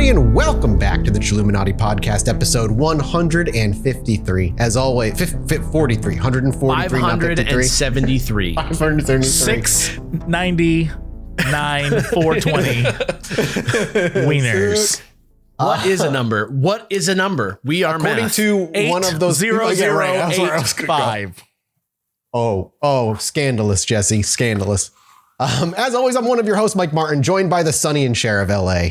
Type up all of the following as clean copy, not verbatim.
everybody, and welcome back to the Chilluminati podcast, episode 153. As always, 143, 573. 573. 699, 420 wieners. What is a number? What is a number? We are according math. to one of those 80085. Oh, scandalous, Jesse, scandalous. As always, I'm one of your hosts, Mike Martin, joined by the Sonny and Cher of LA,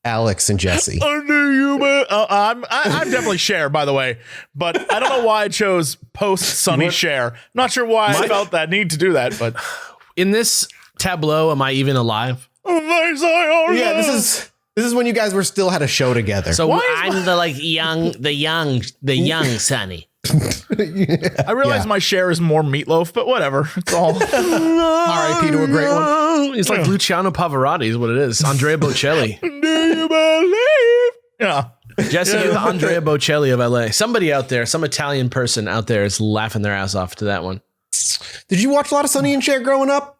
Alex and Jesse. I knew you, man. I'm definitely Cher, by the way, but I don't know why I chose post Sunny Cher. Not sure why I felt that need to do that, but in this tableau, am I even alive? Yeah, this is when you guys were still had a show together. So I'm the young Sonny. I realize my Cher is more Meatloaf, but whatever. It's all R.I.P. to a great one. It's like Luciano Pavarotti is what it is. Andrea Bocelli. Do you believe? Yeah. Jesse, you're the Andrea Bocelli of LA. Somebody out there, some Italian person out there is laughing their ass off to that one. Did you watch a lot of Sonny and Cher growing up?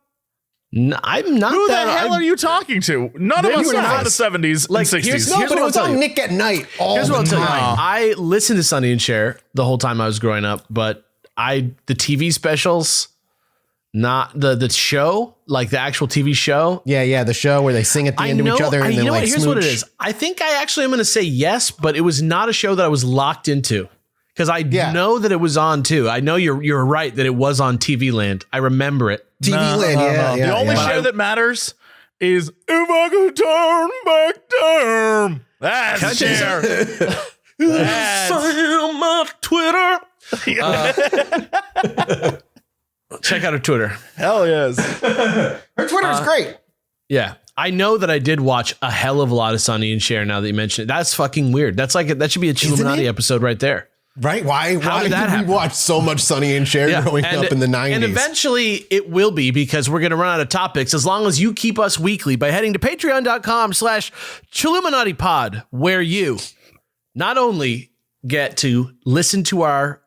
I'm not. Who the hell are you talking to? None of us are from the 70s Like, and 60s. No, but it was on Nick at Night all Here's the what I'll tell you. time. I listened to Sonny and Cher the whole time I was growing up, but the TV specials, not the show, like the actual TV show. Yeah, the show where they sing at the end of each other and then like here's smooch. what it is. I think I actually am going to say yes, but it was not a show that I was locked into because I know that it was on too. I know you're right that it was on TV Land. I remember it. TV Land, yeah. The only show that matters is If I Could Turn Back Time. That's Cher. On my Twitter. Check out her Twitter. Hell yes. Her Twitter is great. Yeah. I know that I did watch a hell of a lot of Sonny and Cher now that you mentioned it. That's fucking weird. That's like that should be a Chilluminati episode right there. Right? Why How did did that happen? we watch so much Sonny and Cher growing up in the 90s? And eventually it will be because we're going to run out of topics as long as you keep us weekly by heading to patreon.com/ChilluminatiPod, where you not only get to listen to our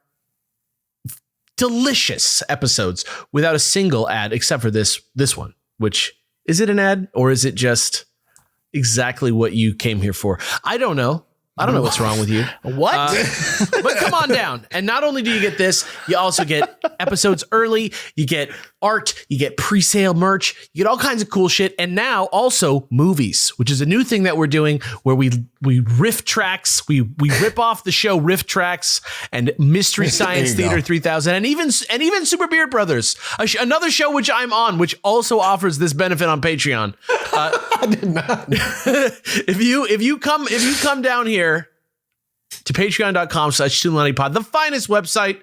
delicious episodes without a single ad, except for this one, which is it an ad or is it just exactly what you came here for? I don't know. I don't know what's wrong with you. What? But come on down. And not only do you get this, you also get episodes early, you get art, you get pre-sale merch, you get all kinds of cool shit. And now also movies, which is a new thing that we're doing where we riff tracks, we rip off the show riff tracks and Mystery Science Theater 3000 and even Super Beard Brothers, another show which I'm on, which also offers this benefit on Patreon. I did not. If you come down here to patreon.com/ChilluminatiPod, the finest website,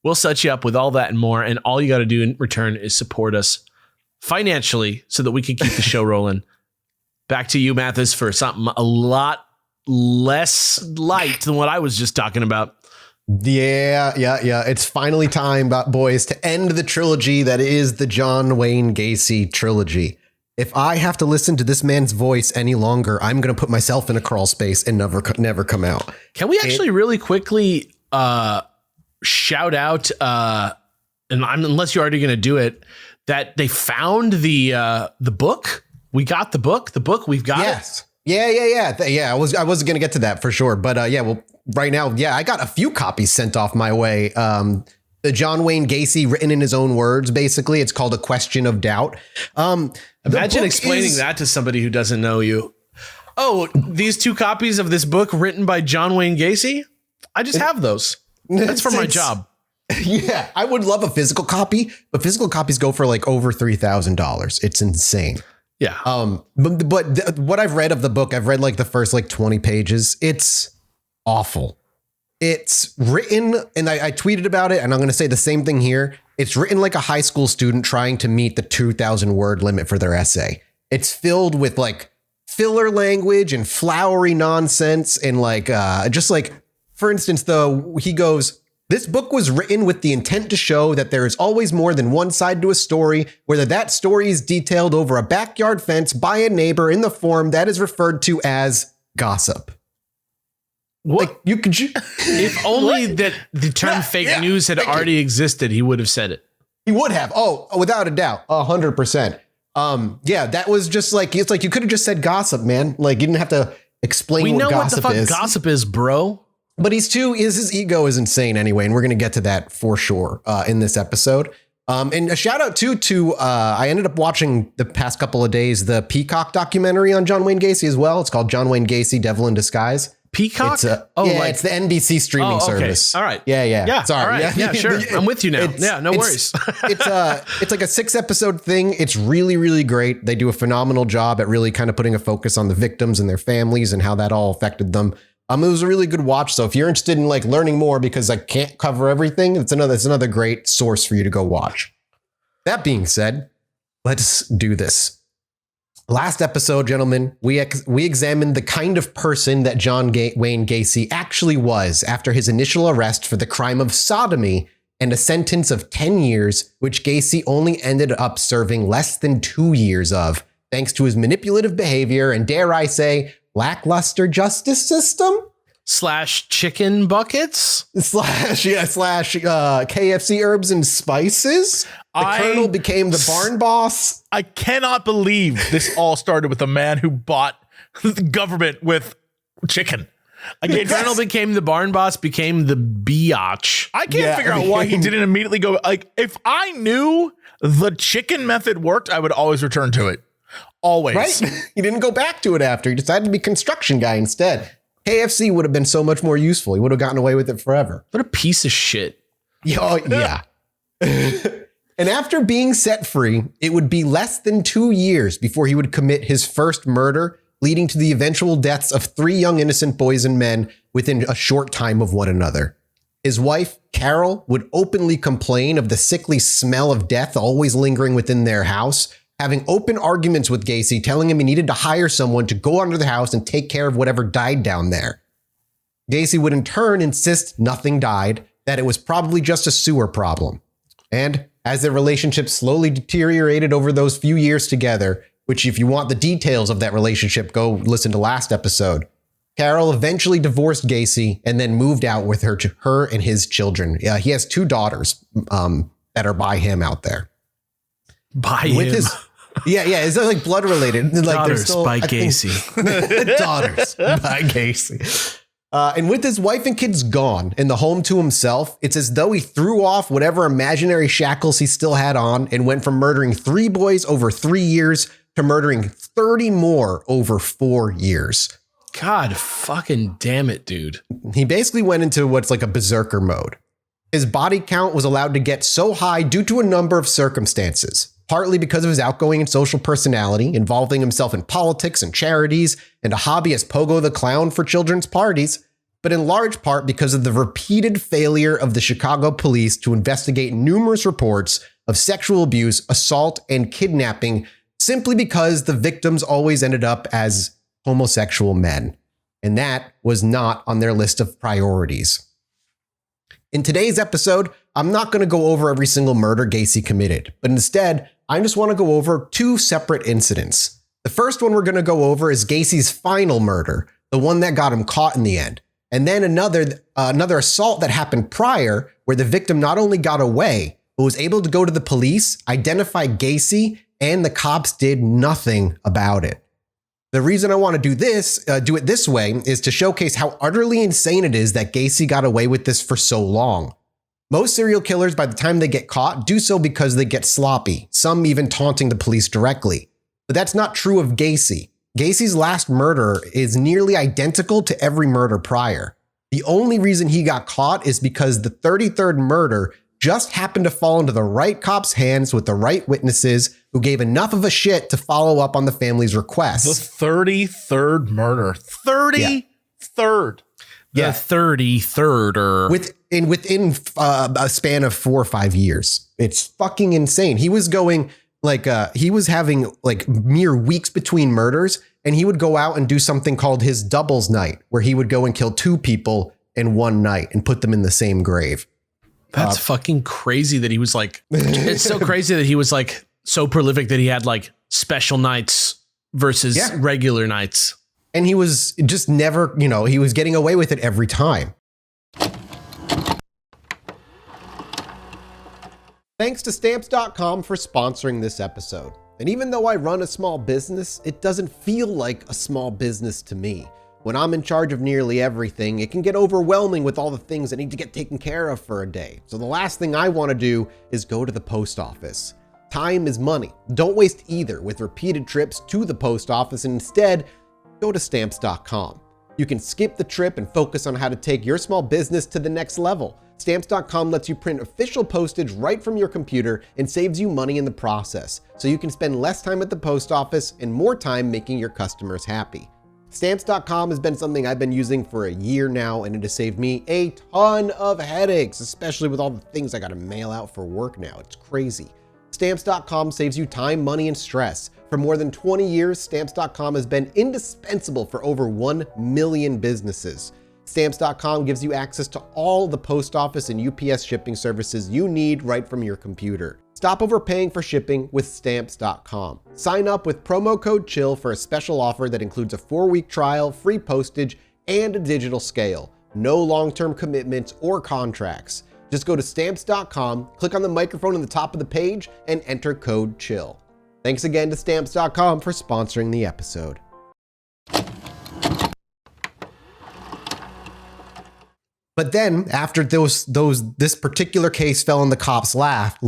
we'll set you up with all that and more. And all you got to do in return is support us financially so that we can keep the show rolling. Back to you, Mathis, for something a lot less light than what I was just talking about. Yeah. It's finally time, boys, to end the trilogy that is the John Wayne Gacy trilogy. If I have to listen to this man's voice any longer, I'm going to put myself in a crawl space and never come out. Can we actually really quickly shout out, unless you're already going to do it, that they found the book? We got the book. We've got it. Yeah. I wasn't going to get to that for sure. But right now, I got a few copies sent off my way. The John Wayne Gacy written in his own words, basically. It's called A Question of Doubt. Imagine explaining that to somebody who doesn't know you. Oh, these two copies of this book written by John Wayne Gacy? I just have those. That's for my job. Yeah, I would love a physical copy, but physical copies go for like over $3,000. It's insane. Yeah. But what I've read of the book, I've read like the first like 20 pages. It's awful. It's written, and I tweeted about it, and I'm going to say the same thing here. It's written like a high school student trying to meet the 2,000 word limit for their essay. It's filled with like filler language and flowery nonsense. And like, just like, for instance, though, he goes, this book was written with the intent to show that there is always more than one side to a story, whether that story is detailed over a backyard fence by a neighbor in the form that is referred to as gossip. What? Like you could, if only that the term fake news had already existed, he would have said it. He would have. Oh, without a doubt. 100%. Yeah, that was just like, it's like you could have just said gossip, man. Like you didn't have to explain We what know what the gossip fuck is. gossip is, bro. But his ego is insane anyway, and we're going to get to that for sure in this episode. And a shout out to I ended up watching the past couple of days the Peacock documentary on John Wayne Gacy as well. It's called John Wayne Gacy, Devil in Disguise. Peacock? It's it's the NBC streaming service. All right. Yeah. Sorry. All right. Yeah, sure. I'm with you now. No worries. It's like a 6-episode thing. It's really, really great. They do a phenomenal job at really kind of putting a focus on the victims and their families and how that all affected them. It was a really good watch. So if you're interested in like learning more, because I can't cover everything, it's another great source for you to go watch. That being said, let's do this. Last episode, gentlemen, we examined the kind of person that John Wayne Gacy actually was after his initial arrest for the crime of sodomy and a sentence of 10 years, which Gacy only ended up serving less than 2 years of, thanks to his manipulative behavior and, dare I say, lackluster justice system? / chicken buckets? / KFC herbs and spices? The Colonel became the barn boss? I cannot believe this all started with a man who bought the government with chicken. The Colonel became the barn boss, became the biatch. I can't figure out why he didn't immediately go. Like, if I knew the chicken method worked, I would always return to it. Always. Right? He didn't go back to it after. He decided to be construction guy instead. KFC would have been so much more useful. He would have gotten away with it forever. What a piece of shit. Yeah. And after being set free, it would be less than 2 years before he would commit his first murder, leading to the eventual deaths of 3 young innocent boys and men within a short time of one another. His wife, Carol, would openly complain of the sickly smell of death always lingering within their house, having open arguments with Gacy, telling him he needed to hire someone to go under the house and take care of whatever died down there. Gacy would in turn insist nothing died, that it was probably just a sewer problem. And as their relationship slowly deteriorated over those few years together, which if you want the details of that relationship, go listen to last episode, Carol eventually divorced Gacy and then moved out with her and his children. He has 2 daughters that are by him out there. By him? It's like blood related. Like daughters still, by Gacy. Daughters by Gacy. And with his wife and kids gone and the home to himself, it's as though he threw off whatever imaginary shackles he still had on and went from murdering 3 boys over 3 years to murdering 30 more over 4 years. God fucking damn it, dude. He basically went into what's like a berserker mode. His body count was allowed to get so high due to a number of circumstances, partly because of his outgoing and social personality, involving himself in politics and charities, and a hobby as Pogo the Clown for children's parties, but in large part because of the repeated failure of the Chicago police to investigate numerous reports of sexual abuse, assault, and kidnapping, simply because the victims always ended up as homosexual men. And that was not on their list of priorities. In today's episode, I'm not going to go over every single murder Gacy committed, but instead, I just want to go over 2 separate incidents. The first one we're going to go over is Gacy's final murder, the one that got him caught in the end. And then another assault that happened prior, where the victim not only got away, but was able to go to the police, identify Gacy, and the cops did nothing about it. The reason I want to do it this way is to showcase how utterly insane it is that Gacy got away with this for so long. Most serial killers, by the time they get caught, do so because they get sloppy, some even taunting the police directly. But that's not true of Gacy. Gacy's last murder is nearly identical to every murder prior. The only reason he got caught is because the 33rd murder just happened to fall into the right cop's hands with the right witnesses who gave enough of a shit to follow up on the family's requests. The 33rd murder. 33rd. The 33rd. Within a span of 4 or 5 years. It's fucking insane. He was going he was having like mere weeks between murders, and he would go out and do something called his doubles night, where he would go and kill 2 people in one night and put them in the same grave. That's fucking crazy that he was like, it's so crazy that he was like so prolific that he had like special nights versus regular nights. And he was just never, he was getting away with it every time. Thanks to Stamps.com for sponsoring this episode. And even though I run a small business, it doesn't feel like a small business to me. When I'm in charge of nearly everything, it can get overwhelming with all the things that need to get taken care of for a day. So the last thing I want to do is go to the post office. Time is money. Don't waste either with repeated trips to the post office, and instead, go to stamps.com. You can skip the trip and focus on how to take your small business to the next level. Stamps.com lets you print official postage right from your computer and saves you money in the process, so you can spend less time at the post office and more time making your customers happy. Stamps.com has been something I've been using for a year now, and it has saved me a ton of headaches, especially with all the things I gotta mail out for work now. It's crazy. Stamps.com saves you time, money, and stress. For more than 20 years, Stamps.com has been indispensable for over 1 million businesses. Stamps.com gives you access to all the post office and UPS shipping services you need right from your computer. Stop overpaying for shipping with Stamps.com. Sign up with promo code CHILL for a special offer that includes a 4-week trial, free postage, and a digital scale. No long-term commitments or contracts. Just go to Stamps.com, click on the microphone on the top of the page, and enter code CHILL. Thanks again to Stamps.com for sponsoring the episode. But then, after this particular case fell in their cop's lap,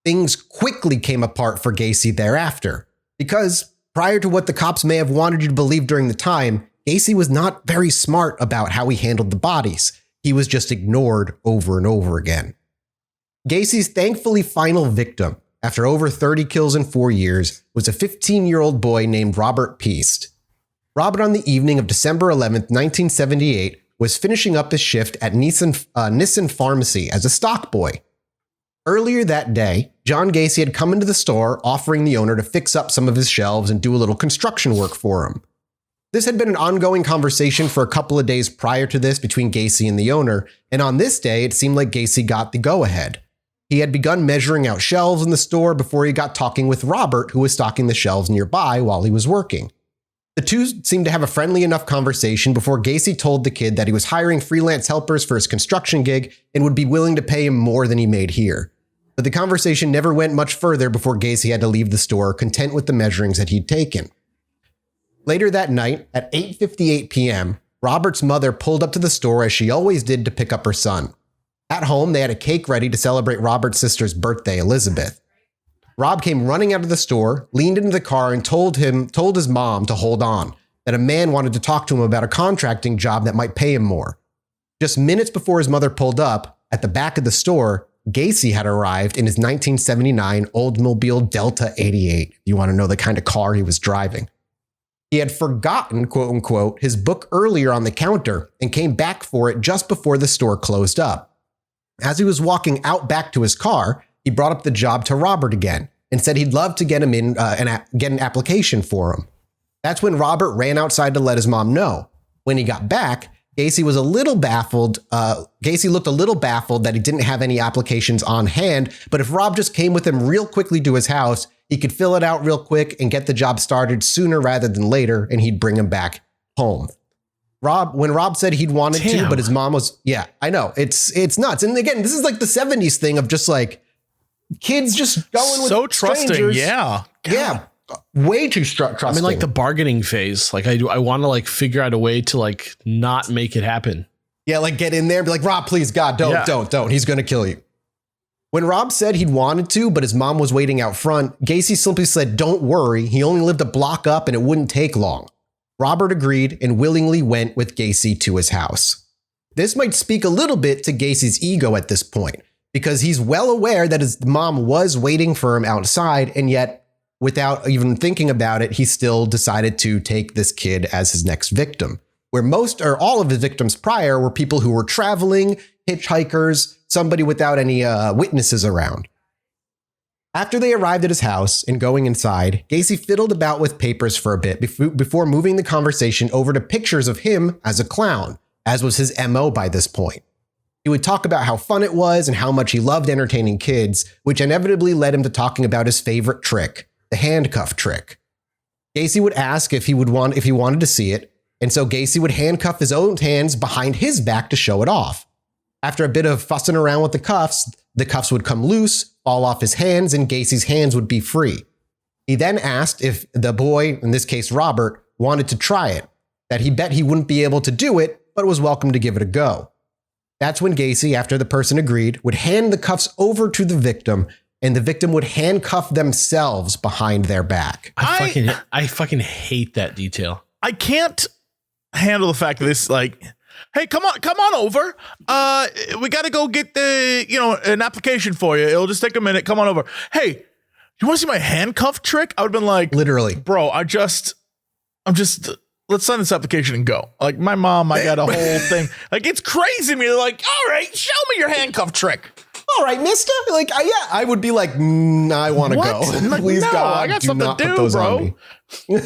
things quickly came apart for Gacy thereafter. Because prior to what the cops may have wanted you to believe during the time, Gacy was not very smart about how he handled the bodies. He was just ignored over and over again. Gacy's thankfully final victim, after over 30 kills in 4 years, was a 15-year-old boy named Robert Piest. Robert, on the evening of December 11th, 1978, was finishing up his shift at Nissan Pharmacy as a stock boy. Earlier that day, John Gacy had come into the store offering the owner to fix up some of his shelves and do a little construction work for him. This had been an ongoing conversation for a couple of days prior to this between Gacy and the owner, and on this day, it seemed like Gacy got the go-ahead. He had begun measuring out shelves in the store before he got talking with Robert, who was stocking the shelves nearby while he was working. The two seemed to have a friendly enough conversation before Gacy told the kid that he was hiring freelance helpers for his construction gig and would be willing to pay him more than he made here. But the conversation never went much further before Gacy had to leave the store, content with the measurings that he'd taken. Later that night, at 8:58 p.m., Robert's mother pulled up to the store as she always did to pick up her son. At home, they had a cake ready to celebrate Robert's sister's birthday, Elizabeth. Rob came running out of the store, leaned into the car, and told his mom to hold on, that a man wanted to talk to him about a contracting job that might pay him more. Just minutes before his mother pulled up, at the back of the store, Gacy had arrived in his 1979 Oldsmobile Delta 88. You want to know the kind of car he was driving. He had forgotten, quote unquote, his book earlier on the counter and came back for it just before the store closed up. As he was walking out back to his car, he brought up the job to Robert again and said he'd love to get him in get an application for him. That's when Robert ran outside to let his mom know. When he got back, Gacy was a little baffled. Gacy looked a little baffled that he didn't have any applications on hand, but if Rob just came with him real quickly to his house, he could fill it out real quick and get the job started sooner rather than later, and he'd bring him back home. When Rob said he'd wanted to, but his mom was, yeah, I know, it's nuts. And again, this is like the 70s thing of just like kids just going with so trusting. Strangers. Yeah. God. Yeah. Way too trusting. I'm in like the bargaining phase. Like I want to like figure out a way to like not make it happen. Yeah. Like get in there and be like, Rob, please, God, don't. He's going to kill you. When Rob said he'd wanted to, but his mom was waiting out front, Gacy simply said, don't worry. He only lived a block up and it wouldn't take long. Robert agreed and willingly went with Gacy to his house. This might speak a little bit to Gacy's ego at this point, because he's well aware that his mom was waiting for him outside, and yet, without even thinking about it, he still decided to take this kid as his next victim, where most or all of his victims prior were people who were traveling, hitchhikers, somebody without any witnesses around. After they arrived at his house and going inside, Gacy fiddled about with papers for a bit before moving the conversation over to pictures of him as a clown, as was his MO by this point. He would talk about how fun it was and how much he loved entertaining kids, which inevitably led him to talking about his favorite trick, the handcuff trick. Gacy would ask if he wanted to see it, and so Gacy would handcuff his own hands behind his back to show it off. After a bit of fussing around with the cuffs would come loose, fall off his hands and Gacy's hands would be free. He then asked if the boy, in this case Robert, wanted to try it, that he bet he wouldn't be able to do it, but was welcome to give it a go. That's when Gacy, after the person agreed, would hand the cuffs over to the victim, and the victim would handcuff themselves behind their back. I fucking hate that detail. I can't handle the fact that this, like, hey, come on over. We got to go get an application for you. It'll just take a minute. Come on over. Hey, you want to see my handcuff trick? I would have been like, literally, bro, I'm just, let's sign this application and go. Like my mom, I got a whole thing. Like it's crazy to me. They're like, all right, show me your handcuff trick. All right, mister. Like, I would be like, I want to go. Like, Please, no, God, I got do something not to put do, those bro. on me.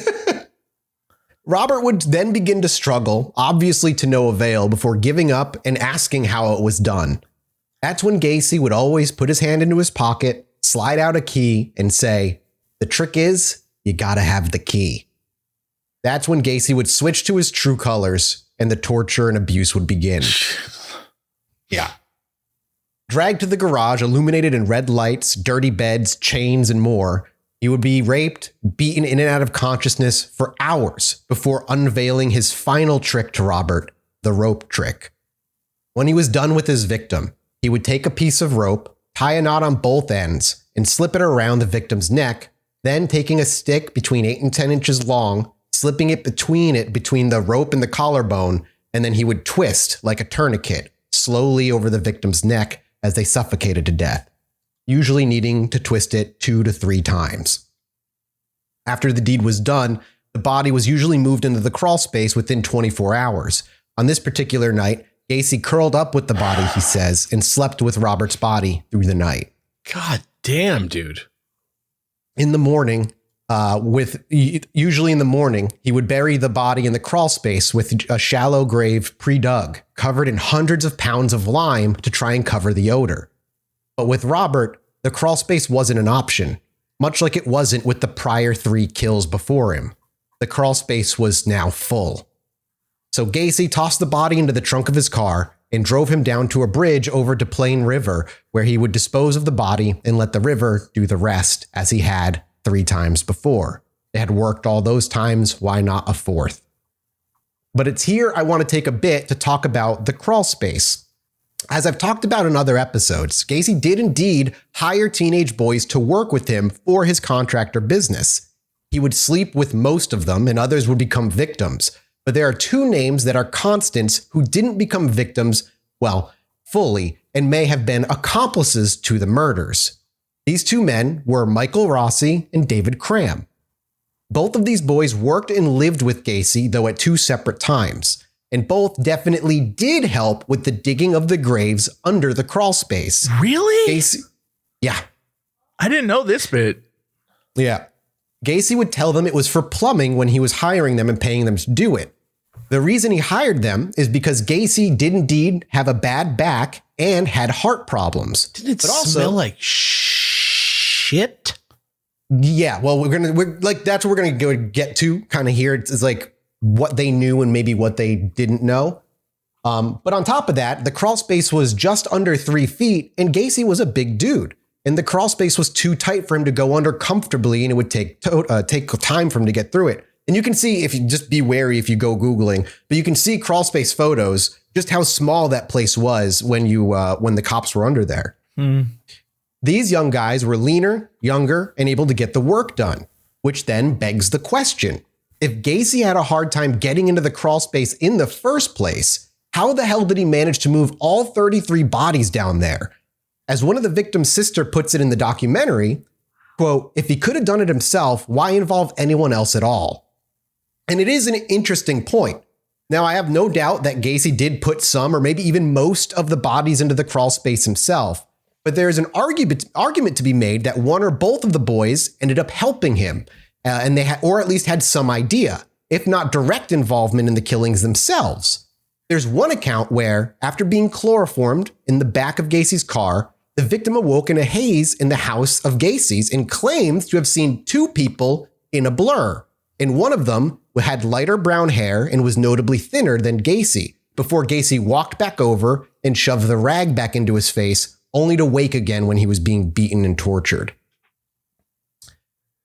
Robert would then begin to struggle, obviously to no avail, before giving up and asking how it was done. That's when Gacy would always put his hand into his pocket, slide out a key, and say, the trick is, you gotta have the key. That's when Gacy would switch to his true colors, and the torture and abuse would begin. Yeah. Dragged to the garage, illuminated in red lights, dirty beds, chains, and more, he would be raped, beaten in and out of consciousness for hours before unveiling his final trick to Robert, the rope trick. When he was done with his victim, he would take a piece of rope, tie a knot on both ends, and slip it around the victim's neck, then taking a stick between 8 and 10 inches long, slipping it between the rope and the collarbone, and then he would twist like a tourniquet slowly over the victim's neck as they suffocated to death, usually needing to twist it 2 to 3 times. After the deed was done, the body was usually moved into the crawl space within 24 hours. On this particular night, Gacy curled up with the body, he says, and slept with Robert's body through the night. God damn, dude. In the morning, usually in the morning, he would bury the body in the crawl space with a shallow grave pre-dug, covered in hundreds of pounds of lime to try and cover the odor. But with Robert, the crawl space wasn't an option, much like it wasn't with the prior 3 kills before him. The crawl space was now full. So Gacy tossed the body into the trunk of his car and drove him down to a bridge over to Plain River, where he would dispose of the body and let the river do the rest, as he had 3 times before. They had worked all those times, why not a 4th? But it's here I want to take a bit to talk about the crawl space. As I've talked about in other episodes, Gacy did indeed hire teenage boys to work with him for his contractor business. He would sleep with most of them and others would become victims. But there are 2 names that are constants who didn't become victims, well, fully, and may have been accomplices to the murders. These 2 men were Michael Rossi and David Cram. Both of these boys worked and lived with Gacy, though at 2 separate times. And both definitely did help with the digging of the graves under the crawl space. Really? Gacy, yeah. I didn't know this bit. Yeah. Gacy would tell them it was for plumbing when he was hiring them and paying them to do it. The reason he hired them is because Gacy did indeed have a bad back and had heart problems. Didn't it smell like shit? Yeah, well, that's what we're gonna go get to kind of here. It's like what they knew and maybe what they didn't know. But on top of that, the crawl space was just under 3 feet, and Gacy was a big dude. And the crawl space was too tight for him to go under comfortably, and it would take time for him to get through it. And you can see, if you just be wary if you go Googling, but you can see crawl space photos, just how small that place was when the cops were under there. These young guys were leaner, younger, and able to get the work done, which then begs the question. If Gacy had a hard time getting into the crawl space in the first place, how the hell did he manage to move all 33 bodies down there? As one of the victim's sister puts it in the documentary, quote, if he could have done it himself, why involve anyone else at all? And it is an interesting point. Now, I have no doubt that Gacy did put some or maybe even most of the bodies into the crawl space himself, but there is an argument to be made that one or both of the boys ended up helping him, and they or at least had some idea, if not direct involvement in the killings themselves. There's one account where, after being chloroformed in the back of Gacy's car, the victim awoke in a haze in the house of Gacy's and claims to have seen 2 people in a blur. And one of them had lighter brown hair and was notably thinner than Gacy, before Gacy walked back over and shoved the rag back into his face only to wake again when he was being beaten and tortured.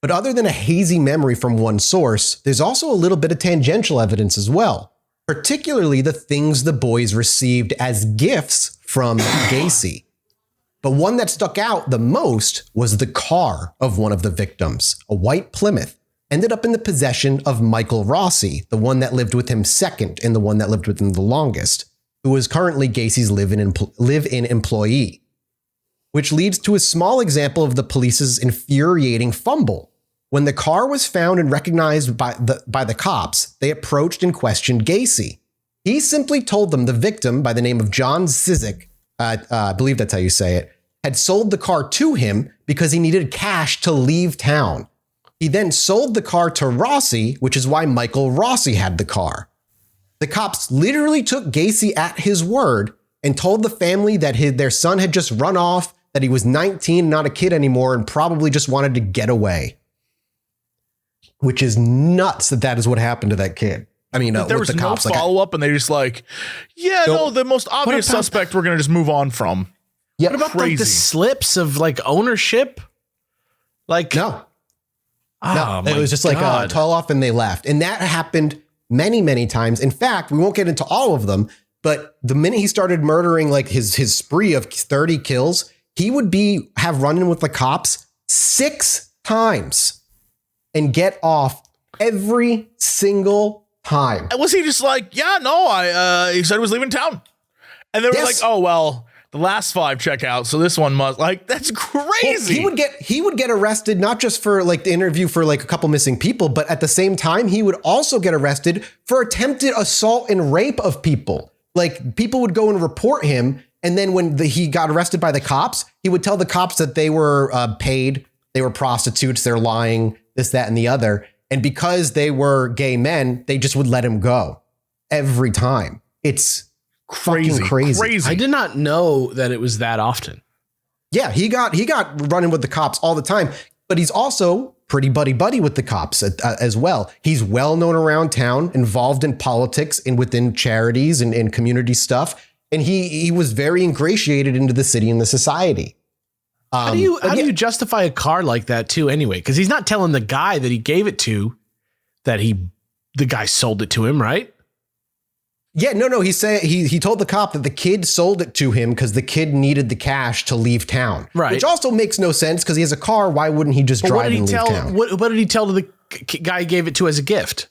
But other than a hazy memory from one source, there's also a little bit of tangential evidence as well, particularly the things the boys received as gifts from Gacy. But one that stuck out the most was the car of one of the victims, a white Plymouth, ended up in the possession of Michael Rossi, the one that lived with him second and the one that lived with him the longest, who is currently Gacy's live-in employee. Which leads to a small example of the police's infuriating fumble. When the car was found and recognized by the cops, they approached and questioned Gacy. He simply told them the victim, by the name of John Zizik, I believe that's how you say it, had sold the car to him because he needed cash to leave town. He then sold the car to Rossi, which is why Michael Rossi had the car. The cops literally took Gacy at his word and told the family that their son had just run off, that he was 19, not a kid anymore, and probably just wanted to get away. Which is nuts that is what happened to that kid. I mean, there was the no cops, follow-up, and they're just like, the most obvious suspect we're going to just move on from. Yeah, what about like the slips of like ownership? Like no, it was just like tell off and they left. And that happened many, many times. In fact, we won't get into all of them, but the minute he started murdering like his spree of 30 kills, he would have run in with the cops 6 times and get off every single time. Was he just like, he said he was leaving town. And they were like, oh, well, the last 5 check out, so this one must, like, that's crazy. Well, he would get arrested, not just for like the interview for like a couple missing people, but at the same time, he would also get arrested for attempted assault and rape of people. Like, people would go and report him. And then when he got arrested by the cops, he would tell the cops that they were paid, they were prostitutes, they're lying, this, that, and the other. And because they were gay men, they just would let him go every time. It's crazy. I did not know that it was that often. Yeah, he got running with the cops all the time, but he's also pretty buddy with the cops as well. He's well known around town, involved in politics and within charities and community stuff. And he was very ingratiated into the city and the society. How do you justify a car like that too anyway? Because he's not telling the guy that he gave it to that the guy sold it to him, right? Yeah, no. He told the cop that the kid sold it to him because the kid needed the cash to leave town. Right. Which also makes no sense because he has a car. Why wouldn't he just drive and leave town? What did he tell to the guy he gave it to as a gift?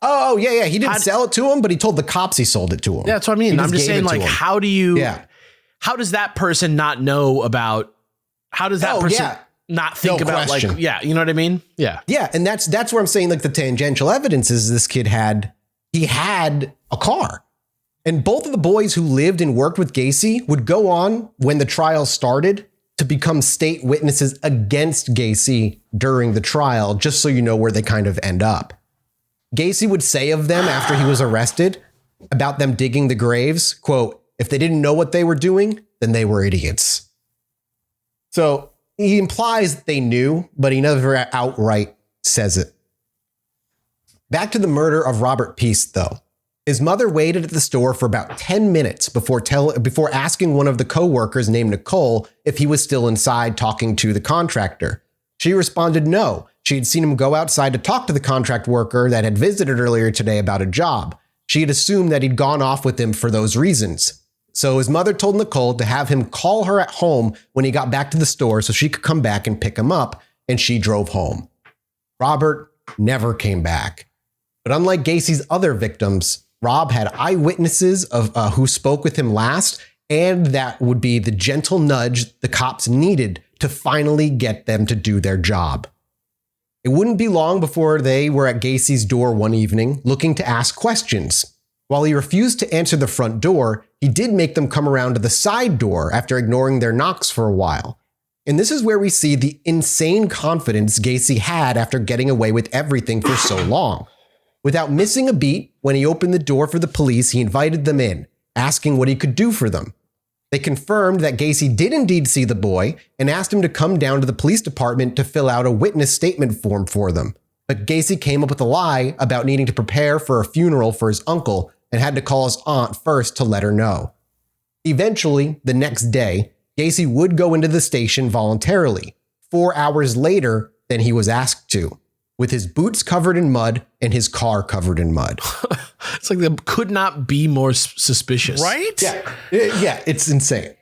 Oh, yeah. He didn't sell it to him, but he told the cops he sold it to him. Yeah, that's what I mean. I'm just saying, like, how does that person not know about, how does that person not think about, question. Like, you know what I mean? Yeah. Yeah. And that's where I'm saying, like, the tangential evidence is this kid had a car. And both of the boys who lived and worked with Gacy would go on when the trial started to become state witnesses against Gacy during the trial, just so you know where they kind of end up. Gacy would say of them after he was arrested about them digging the graves, quote, if they didn't know what they were doing, then they were idiots. So he implies that they knew, but he never outright says it. Back to the murder of Robert Peace, though. His mother waited at the store for about 10 minutes before asking one of the co-workers named Nicole if he was still inside talking to the contractor. She responded no. She had seen him go outside to talk to the contract worker that had visited earlier today about a job. She had assumed that he'd gone off with him for those reasons. So his mother told Nicole to have him call her at home when he got back to the store so she could come back and pick him up, and she drove home. Robert never came back. But unlike Gacy's other victims, Rob had eyewitnesses of who spoke with him last, and that would be the gentle nudge the cops needed to finally get them to do their job. It wouldn't be long before they were at Gacy's door one evening looking to ask questions. While he refused to answer the front door, he did make them come around to the side door after ignoring their knocks for a while. And this is where we see the insane confidence Gacy had after getting away with everything for so long. Without missing a beat, when he opened the door for the police, he invited them in, asking what he could do for them. They confirmed that Gacy did indeed see the boy and asked him to come down to the police department to fill out a witness statement form for them. But Gacy came up with a lie about needing to prepare for a funeral for his uncle and had to call his aunt first to let her know. Eventually, the next day, Gacy would go into the station voluntarily, 4 hours later than he was asked to, with his boots covered in mud and his car covered in mud. It's like they could not be more suspicious. Right? Yeah, it's insane.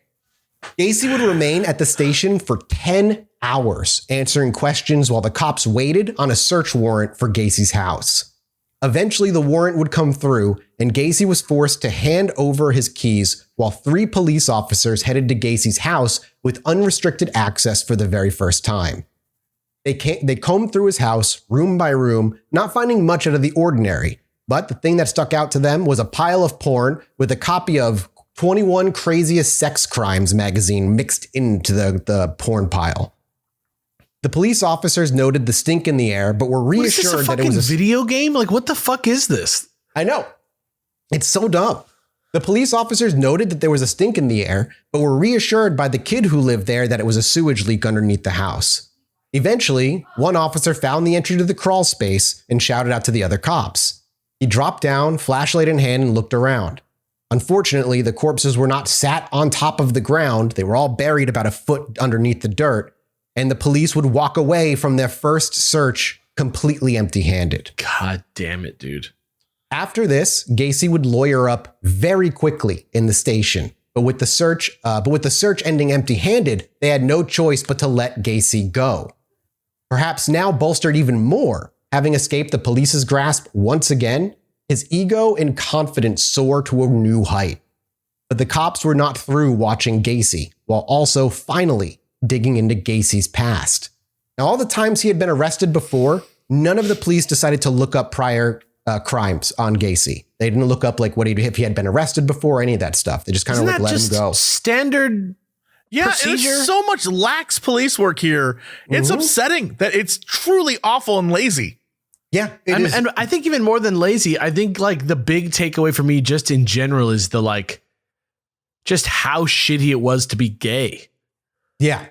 Gacy would remain at the station for 10 hours, answering questions while the cops waited on a search warrant for Gacy's house. Eventually, the warrant would come through, and Gacy was forced to hand over his keys while 3 police officers headed to Gacy's house with unrestricted access for the very first time. They combed through his house, room by room, not finding much out of the ordinary, but the thing that stuck out to them was a pile of porn with a copy of 21 Craziest Sex Crimes magazine mixed into the porn pile. The police officers noted the stink in the air, but were reassured that it was a video game. Like, what the fuck is this? I know. It's so dumb. The police officers noted that there was a stink in the air, but were reassured by the kid who lived there that it was a sewage leak underneath the house. Eventually, one officer found the entry to the crawl space and shouted out to the other cops. He dropped down, flashlight in hand, and looked around. Unfortunately, the corpses were not sat on top of the ground. They were all buried about a foot underneath the dirt, and the police would walk away from their first search completely empty-handed. God damn it, dude. After this, Gacy would lawyer up very quickly in the station, but with the search ending empty-handed, they had no choice but to let Gacy go. Perhaps now bolstered even more, having escaped the police's grasp once again, his ego and confidence soar to a new height. But the cops were not through watching Gacy, while also finally digging into Gacy's past. Now, all the times he had been arrested before, none of the police decided to look up prior crimes on Gacy. They didn't look up like if he had been arrested before, any of that stuff. They just kind of like let him go. Standard. Yeah, procedure? there's so much lax police work here. It's upsetting that it's truly awful and lazy. Yeah, and I think even more than lazy, I think like the big takeaway for me just in general is the like just how shitty it was to be gay. Yeah.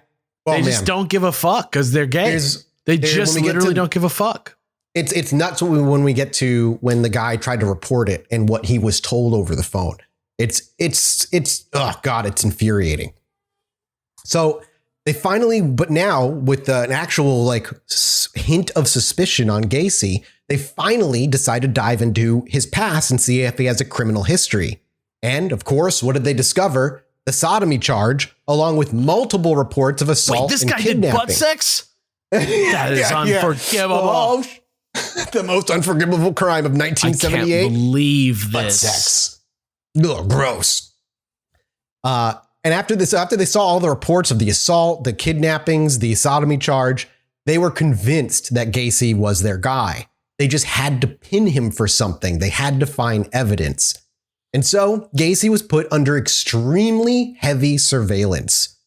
They just don't give a fuck because they're gay. They just literally don't give a fuck. It's nuts when we get to when the guy tried to report it and what he was told over the phone. It's oh God, it's infuriating. So they finally, but now with an actual like hint of suspicion on Gacy, they finally decide to dive into his past and see if he has a criminal history. And of course, what did they discover? The sodomy charge, along with multiple reports of assault and kidnapping. Wait, this guy did butt sex? That is unforgivable. The most unforgivable crime of 1978. I can't believe this. Butt sex. Ugh, gross. And after they saw all the reports of the assault, the kidnappings, the sodomy charge, they were convinced that Gacy was their guy. They just had to pin him for something. They had to find evidence. And so Gacy was put under extremely heavy surveillance.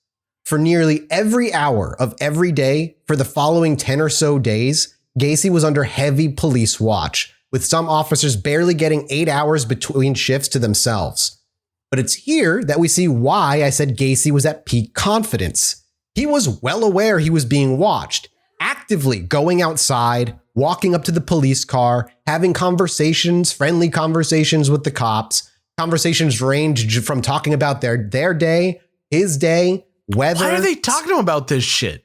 For nearly every hour of every day for the following 10 or so days, Gacy was under heavy police watch, with some officers barely getting 8 hours between shifts to themselves. But it's here that we see why I said Gacy was at peak confidence. He was well aware he was being watched, actively going outside, walking up to the police car, having conversations, friendly conversations with the cops. Conversations range from talking about their day, his day, weather. Why are they talking to him about this shit?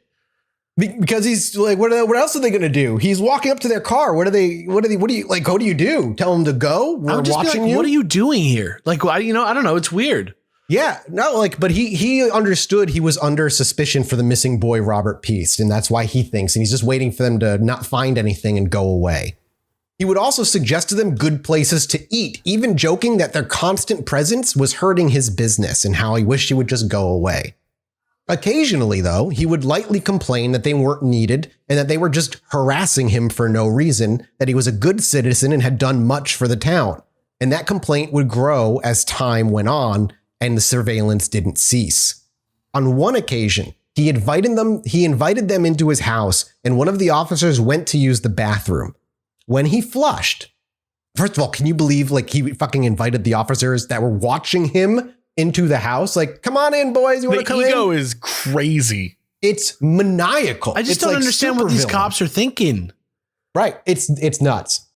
Because he's like, what else are they going to do? He's walking up to their car. What do you like? What do you do? Tell them to go? We're watching you. What are you doing here? Like, I don't know. It's weird. Yeah, no, like, but he understood he was under suspicion for the missing boy, Robert Peast. And that's why he thinks, and he's just waiting for them to not find anything and go away. He would also suggest to them good places to eat, even joking that their constant presence was hurting his business and how he wished he would just go away. Occasionally, though, he would lightly complain that they weren't needed and that they were just harassing him for no reason, that he was a good citizen and had done much for the town. And that complaint would grow as time went on and the surveillance didn't cease. On one occasion, he invited them into his house, and one of the officers went to use the bathroom. When he flushed, first of all, can you believe like he fucking invited the officers that were watching him into the house? Like, come on in, boys. You want to come in? The ego is crazy. It's maniacal. I just don't understand what these cops are thinking. Right. It's nuts.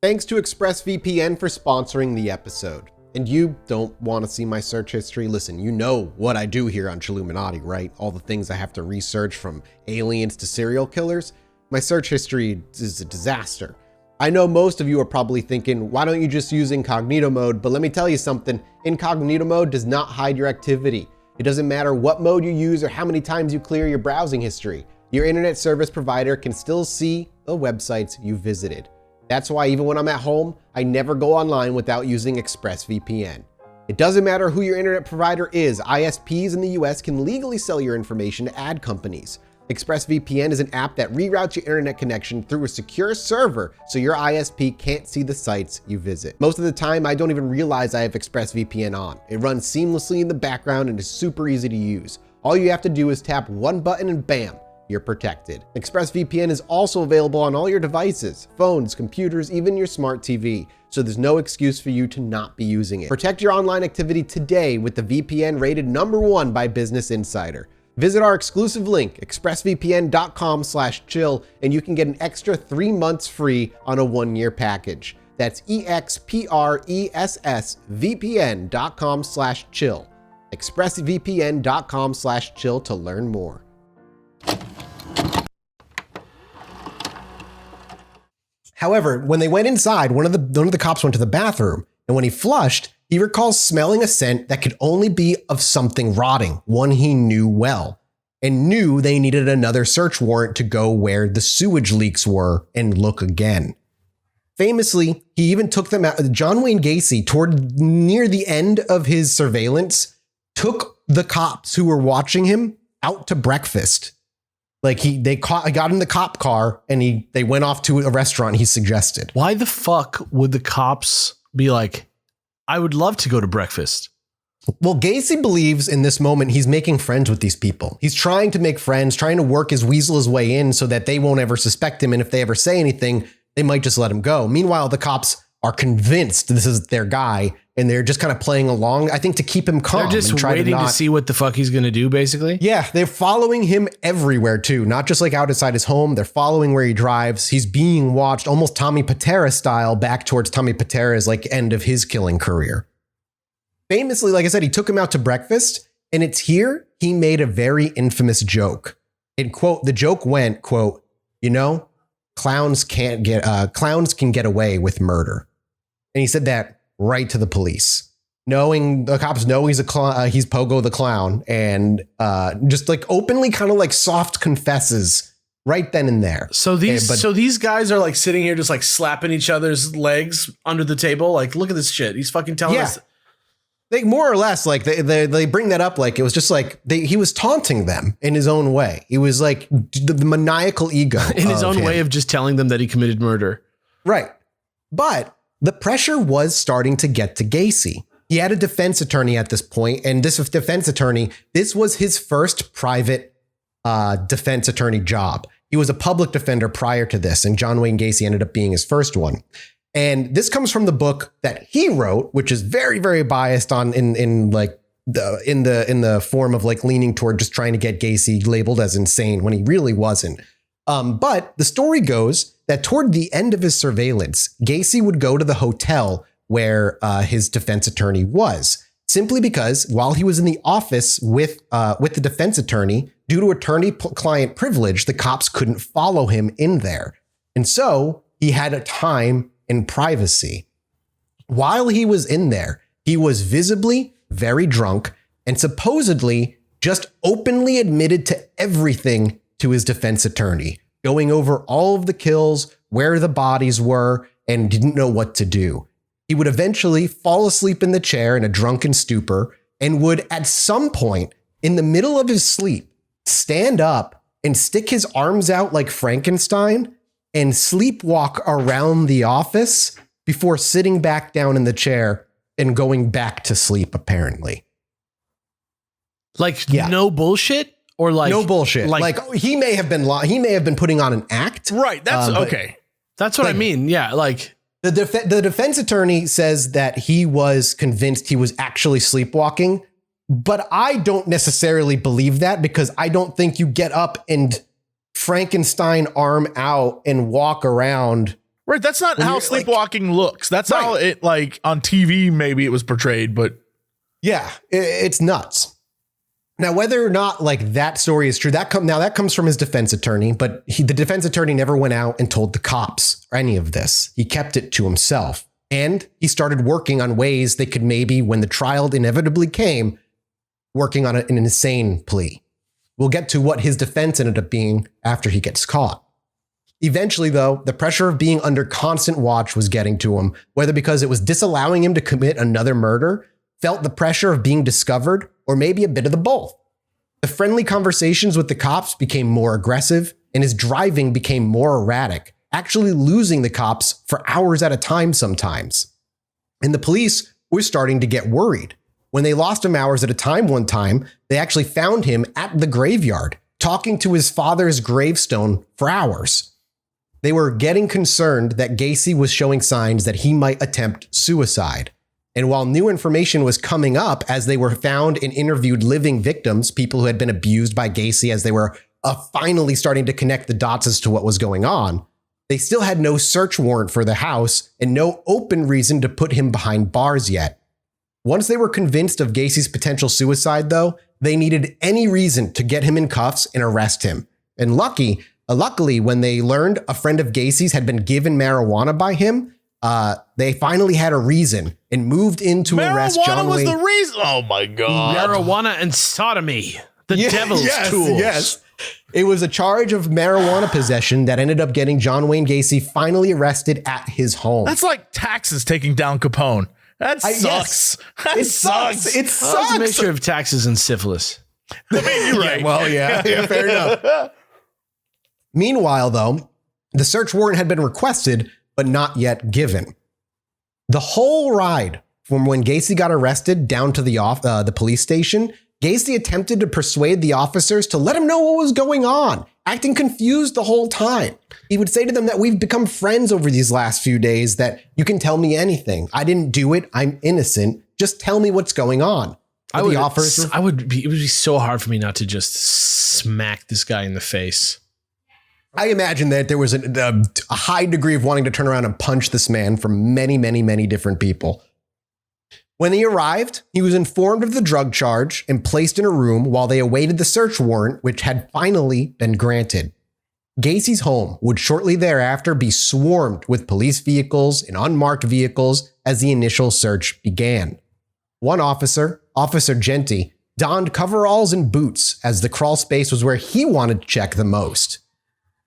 Thanks to ExpressVPN for sponsoring the episode. And you don't want to see my search history? Listen, you know what I do here on Chilluminati, right? All the things I have to research, from aliens to serial killers. My search history is a disaster. I know most of you are probably thinking, why don't you just use incognito mode? But let me tell you something, incognito mode does not hide your activity. It doesn't matter what mode you use or how many times you clear your browsing history. Your internet service provider can still see the websites you visited. That's why even when I'm at home, I never go online without using ExpressVPN. It doesn't matter who your internet provider is, ISPs in the US can legally sell your information to ad companies. ExpressVPN is an app that reroutes your internet connection through a secure server so your ISP can't see the sites you visit. Most of the time, I don't even realize I have ExpressVPN on. It runs seamlessly in the background and is super easy to use. All you have to do is tap one button and bam, you're protected. ExpressVPN is also available on all your devices, phones, computers, even your smart TV, so there's no excuse for you to not be using it. Protect your online activity today with the VPN rated #1 by Business Insider. Visit our exclusive link, expressvpn.com/chill, and you can get an extra 3 months free on a 1-year package. That's expressvpn.com/chill. expressvpn.com/chill to learn more. However, when they went inside, one of the cops went to the bathroom, and when he flushed, he recalls smelling a scent that could only be of something rotting, one he knew well, and knew they needed another search warrant to go where the sewage leaks were and look again. Famously, he even took them out. John Wayne Gacy, toward near the end of his surveillance, took the cops who were watching him out to breakfast. Like I got in the cop car and they went off to a restaurant he suggested. Why the fuck would the cops be like, I would love to go to breakfast? Well, Gacy believes in this moment he's making friends with these people. He's trying to make friends, trying to work his weasel his way in so that they won't ever suspect him. And if they ever say anything, they might just let him go. Meanwhile, the cops are convinced this is their guy and they're just kind of playing along, I think, to keep him calm. They're just waiting to see what the fuck he's going to do, basically. Yeah, they're following him everywhere, too. Not just like outside his home. They're following where he drives. He's being watched almost Tommy Patera style, back towards Tommy Patera's like end of his killing career. Famously, like I said, he took him out to breakfast, and it's here he made a very infamous joke. And quote, the joke went, quote, clowns can get away with murder. And he said that right to the police, knowing the cops know he's he's Pogo the Clown, and just like openly kind of like soft confesses right then and there. So these guys are like sitting here just like slapping each other's legs under the table. Like, look at this shit. He's fucking telling us. They more or less like they bring that up like it was just like he was taunting them in his own way. He was like the maniacal ego in his own way of just telling them that he committed murder. Right. But the pressure was starting to get to Gacy. He had a defense attorney at this point, and this defense attorney, this was his first private defense attorney job. He was a public defender prior to this, and John Wayne Gacy ended up being his first one. And this comes from the book that he wrote, which is very, very biased on in the form of like leaning toward just trying to get Gacy labeled as insane when he really wasn't. But the story goes that toward the end of his surveillance, Gacy would go to the hotel where his defense attorney was, simply because while he was in the office with the defense attorney, due to attorney-client privilege, the cops couldn't follow him in there. And so he had a time in privacy. While he was in there, he was visibly very drunk and supposedly just openly admitted to everything to his defense attorney, going over all of the kills, where the bodies were, and didn't know what to do. He would eventually fall asleep in the chair in a drunken stupor and would at some point in the middle of his sleep stand up and stick his arms out like Frankenstein and sleepwalk around the office before sitting back down in the chair and going back to sleep, apparently. Like, no bullshit? Or like no bullshit. Like he may have been putting on an act. Right. That's okay. That's what I mean. Yeah. Like the defense attorney says that he was convinced he was actually sleepwalking, but I don't necessarily believe that, because I don't think you get up and Frankenstein arm out and walk around Right. That's not how sleepwalking looks. That's how it, like, on TV, maybe it was portrayed, but. Yeah, it's nuts. Now, whether or not like that story is true, that comes from his defense attorney, but the defense attorney never went out and told the cops any of this. He kept it to himself, and he started working on ways they could maybe, when the trial inevitably came, working on an insane plea. We'll get to what his defense ended up being after he gets caught. Eventually, though, the pressure of being under constant watch was getting to him, whether because it was disallowing him to commit another murder, felt the pressure of being discovered, or maybe a bit of the both. The friendly conversations with the cops became more aggressive, and his driving became more erratic, actually losing the cops for hours at a time sometimes. And the police were starting to get worried. When they lost him hours at a time one time, they actually found him at the graveyard, talking to his father's gravestone for hours. They were getting concerned that Gacy was showing signs that he might attempt suicide. And while new information was coming up as they were found and interviewed living victims, people who had been abused by Gacy, as they were finally starting to connect the dots as to what was going on, they still had no search warrant for the house and no open reason to put him behind bars yet. Once they were convinced of Gacy's potential suicide, though, they needed any reason to get him in cuffs and arrest him. And luckily, when they learned a friend of Gacy's had been given marijuana by him, they finally had a reason and moved in to arrest John Wayne. Marijuana was the reason. Oh my God. Marijuana and sodomy. The devil's tools. Yes. It was a charge of marijuana possession that ended up getting John Wayne Gacy finally arrested at his home. That's like taxes taking down Capone. That sucks. Yes. That sucks. It It's sucks. a mixture of taxes and syphilis. I mean, you're right. Yeah, fair enough. Meanwhile, though, the search warrant had been requested, but not yet given. The whole ride from when Gacy got arrested down to the police station, Gacy attempted to persuade the officers to let him know what was going on, acting confused the whole time. He would say to them that we've become friends over these last few days, that you can tell me anything. I didn't do it. I'm innocent. Just tell me what's going on. It would be so hard for me not to just smack this guy in the face. I imagine that there was a high degree of wanting to turn around and punch this man from many, many, many different people. When he arrived, he was informed of the drug charge and placed in a room while they awaited the search warrant, which had finally been granted. Gacy's home would shortly thereafter be swarmed with police vehicles and unmarked vehicles as the initial search began. One officer, Officer Genty, donned coveralls and boots as the crawl space was where he wanted to check the most.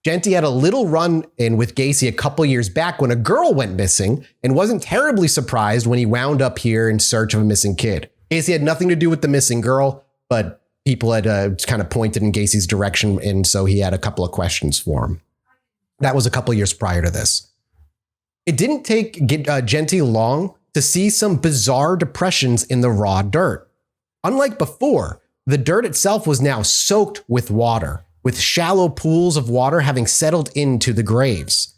Genty had a little run-in with Gacy a couple years back when a girl went missing and wasn't terribly surprised when he wound up here in search of a missing kid. Gacy had nothing to do with the missing girl, but people had kind of pointed in Gacy's direction, and so he had a couple of questions for him. That was a couple years prior to this. It didn't take Genty long to see some bizarre depressions in the raw dirt. Unlike before, the dirt itself was now soaked with water, with shallow pools of water having settled into the graves.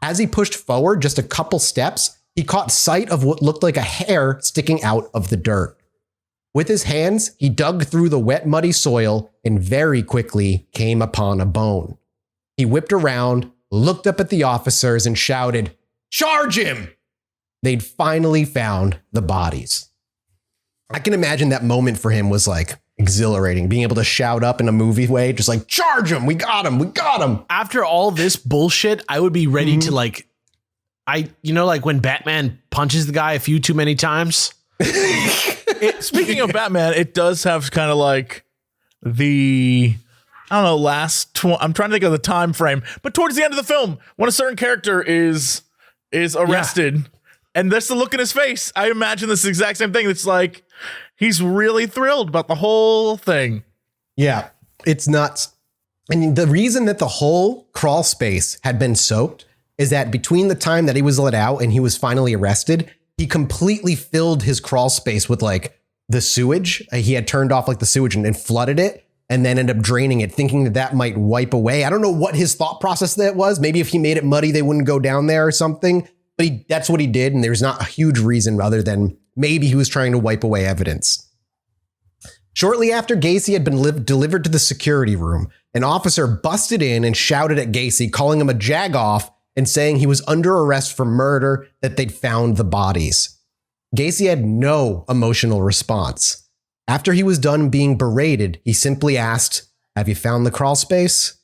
As he pushed forward just a couple steps, he caught sight of what looked like a hair sticking out of the dirt. With his hands, he dug through the wet, muddy soil and very quickly came upon a bone. He whipped around, looked up at the officers, and shouted, "Charge him!" They'd finally found the bodies. I can imagine that moment for him was like exhilarating, being able to shout up in a movie way, just like, "Charge him! We got him! We got him!" After all this bullshit, I would be ready to like when Batman punches the guy a few too many times. Speaking of Batman, it does have kind of like the, I don't know, I'm trying to think of the time frame, but towards the end of the film, when a certain character is arrested, and that's the look in his face. I imagine this exact same thing. It's like he's really thrilled about the whole thing. Yeah, it's nuts. And the reason that the whole crawl space had been soaked is that between the time that he was let out and he was finally arrested, he completely filled his crawl space with like the sewage. He had turned off like the sewage and flooded it, and then ended up draining it, thinking that might wipe away. I don't know what his thought process that was. Maybe if he made it muddy, they wouldn't go down there or something. But that's what he did, and there's not a huge reason other than maybe he was trying to wipe away evidence. Shortly after Gacy had been delivered to the security room, an officer busted in and shouted at Gacy, calling him a jagoff and saying he was under arrest for murder, that they'd found the bodies. Gacy had no emotional response. After he was done being berated, he simply asked, "Have you found the crawl space?"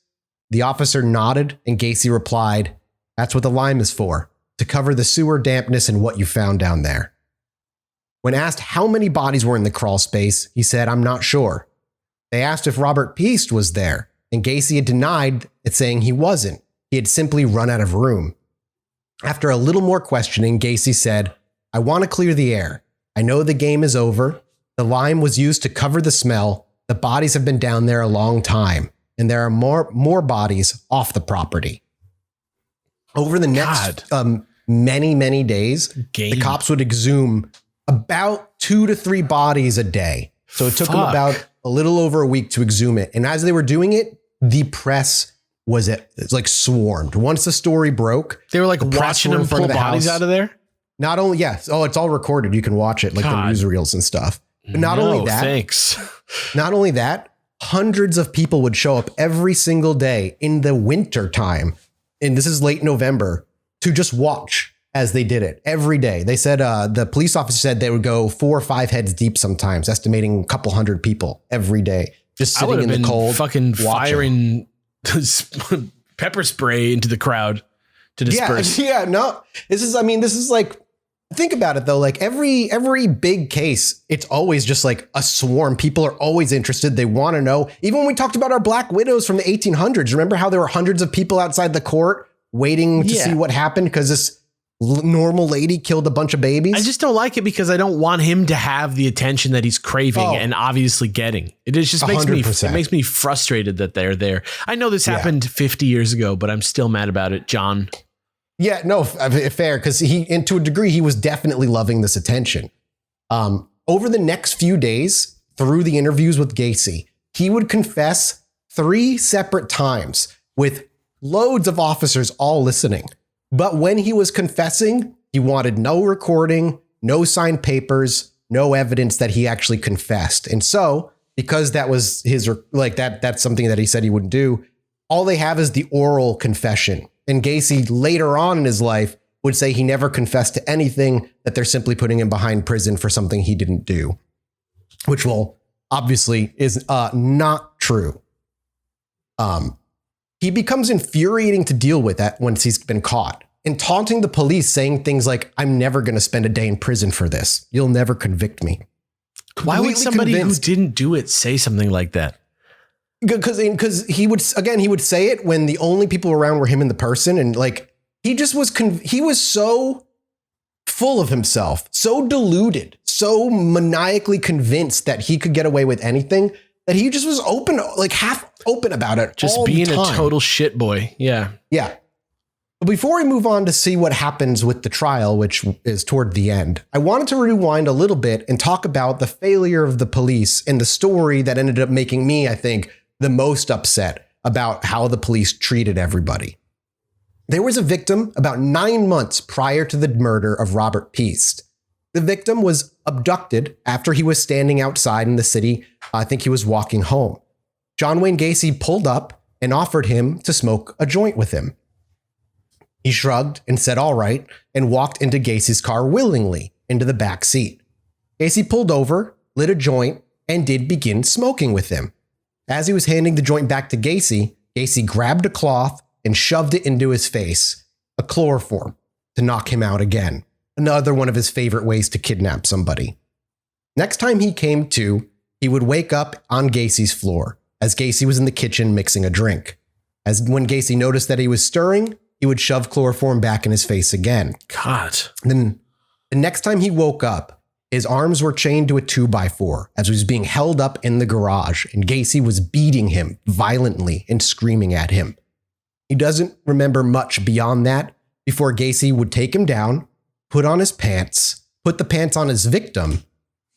The officer nodded, and Gacy replied, "That's what the lime is for, to cover the sewer dampness and what you found down there." When asked how many bodies were in the crawl space, he said, "I'm not sure." They asked if Robert Piest was there, and Gacy had denied it, saying he wasn't. He had simply run out of room. After a little more questioning, Gacy said, "I want to clear the air. I know the game is over. The lime was used to cover the smell. The bodies have been down there a long time, and there are more bodies off the property." Over the next many days, the cops would exhume about 2 to 3 bodies a day. So it took them about a little over a week to exhume it. And as they were doing it, the press was like swarmed. Once the story broke, they were like watching them pull bodies out of there. Not only, yes. Oh, it's all recorded. You can watch it, like the newsreels and stuff. But not only that, thanks. Not only that, hundreds of people would show up every single day in the winter time. And this is late November, to just watch as they did it every day. They said the police officer said they would go 4 or 5 heads deep sometimes, estimating a couple hundred people every day, just sitting in the cold, fucking firing pepper spray into the crowd to disperse. Yeah, no, this is like, think about it though. Like every big case, it's always just like a swarm. People are always interested. They want to know. Even when we talked about our Black Widows from the 1800s, remember how there were hundreds of people outside the court waiting to see what happened because this normal lady killed a bunch of babies? I just don't like it because I don't want him to have the attention that he's craving and obviously getting. It just makes 100%. It makes me frustrated that they're there. I know this happened 50 years ago, but I'm still mad about it, John. Yeah, no, fair, because and to a degree, he was definitely loving this attention. Over the next few days, through the interviews with Gacy, he would confess 3 separate times with loads of officers all listening. But when he was confessing, he wanted no recording, no signed papers, no evidence that he actually confessed. And so, because that was his, like that's something that he said he wouldn't do, all they have is the oral confession. And Gacy later on in his life would say he never confessed to anything, that they're simply putting him behind prison for something he didn't do, which obviously is not true. He becomes infuriating to deal with that once he's been caught, and taunting the police, saying things like, "I'm never going to spend a day in prison for this. You'll never convict me." Why would somebody who didn't do it say something like that? Because he would say it when the only people around were him and the person. And like, he just was, he was so full of himself, so deluded, so maniacally convinced that he could get away with anything, that he just was open, like half open about it. Just being a total shit boy. Yeah. Yeah. But before we move on to see what happens with the trial, which is toward the end, I wanted to rewind a little bit and talk about the failure of the police and the story that ended up making me, I think, the most upset about how the police treated everybody. There was a victim about 9 months prior to the murder of Robert Piest. The victim was abducted after he was standing outside in the city. I think he was walking home. John Wayne Gacy pulled up and offered him to smoke a joint with him. He shrugged and said, "All right," and walked into Gacy's car willingly into the back seat. Gacy pulled over, lit a joint, and did begin smoking with him. As he was handing the joint back to Gacy, Gacy grabbed a cloth and shoved it into his face, a chloroform, to knock him out again. Another one of his favorite ways to kidnap somebody. Next time he came to, he would wake up on Gacy's floor as Gacy was in the kitchen mixing a drink. When Gacy noticed that he was stirring, he would shove chloroform back in his face again. God. Then the next time he woke up, his arms were chained to a 2x4 as he was being held up in the garage, and Gacy was beating him violently and screaming at him. He doesn't remember much beyond that before Gacy would take him down, put on his pants, put the pants on his victim,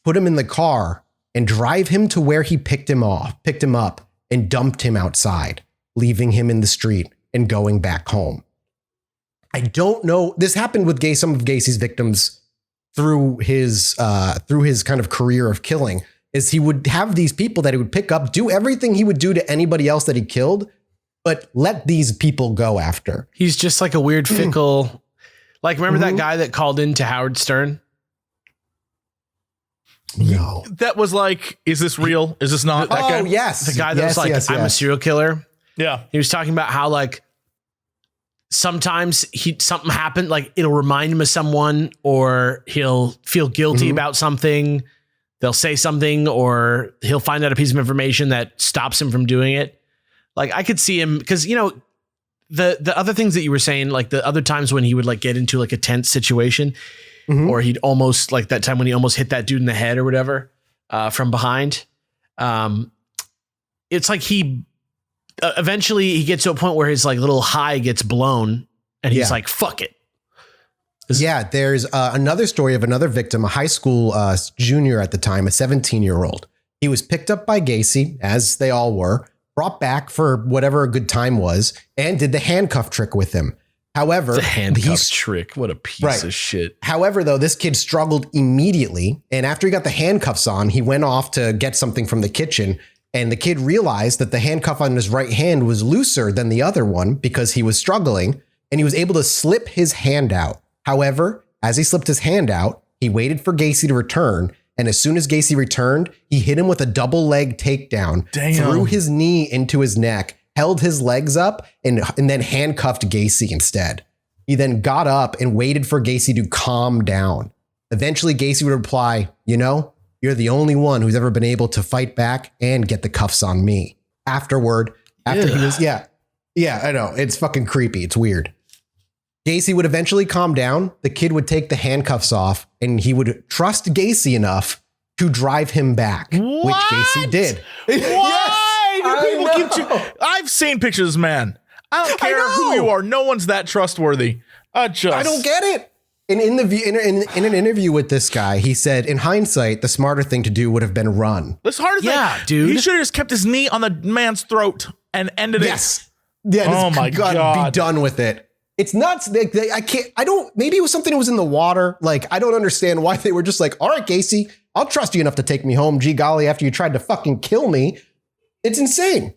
put him in the car, and drive him to where he picked him up, and dumped him outside, leaving him in the street and going back home. I don't know. This happened with some of Gacy's victims through his kind of career of killing, is he would have these people that he would pick up, do everything he would do to anybody else that he killed, but let these people go after. He's just like a weird, fickle. Like, remember that guy that called in to Howard Stern? No. That was like, is this real? Is this not? That guy? Yes. The guy that was like, I'm a serial killer. Yeah. He was talking about how like sometimes something happened, like it'll remind him of someone, or he'll feel guilty about something. They'll say something, or he'll find out a piece of information that stops him from doing it. Like I could see him, because the other things that you were saying, like the other times when he would like get into like a tense situation, or he'd almost, like that time when he almost hit that dude in the head or whatever from behind. It's like he eventually he gets to a point where his like little high gets blown, and he's like, fuck it. Yeah, there's another story of another victim, a high school junior at the time, a 17-year-old. He was picked up by Gacy, as they all were, brought back for whatever a good time was, and did the handcuff trick with him. However, the handcuff trick, what a piece of shit. However, though, this kid struggled immediately, and after he got the handcuffs on, he went off to get something from the kitchen, and the kid realized that the handcuff on his right hand was looser than the other one because he was struggling, and he was able to slip his hand out. However, as he slipped his hand out, he waited for Gacy to return, and as soon as Gacy returned, he hit him with a double leg takedown, threw his knee into his neck, held his legs up, and then handcuffed Gacy instead. He then got up and waited for Gacy to calm down. Eventually, Gacy would reply, you're the only one who's ever been able to fight back and get the cuffs on me. After he was, I know, it's fucking creepy. It's weird. Gacy would eventually calm down. The kid would take the handcuffs off, and he would trust Gacy enough to drive him back, which Gacy did. I've seen pictures, man. I don't care who you are. No one's that trustworthy. I don't get it. And in an interview with this guy, he said, in hindsight, the smarter thing to do would have been run. The smarter thing. Yeah, dude. He should have just kept his knee on the man's throat and ended it. Yeah. Oh my God. Be done with it. It's nuts. Maybe it was something that was in the water. Like, I don't understand why they were just like, all right, Gacy, I'll trust you enough to take me home. Gee golly, after you tried to fucking kill me. It's insane.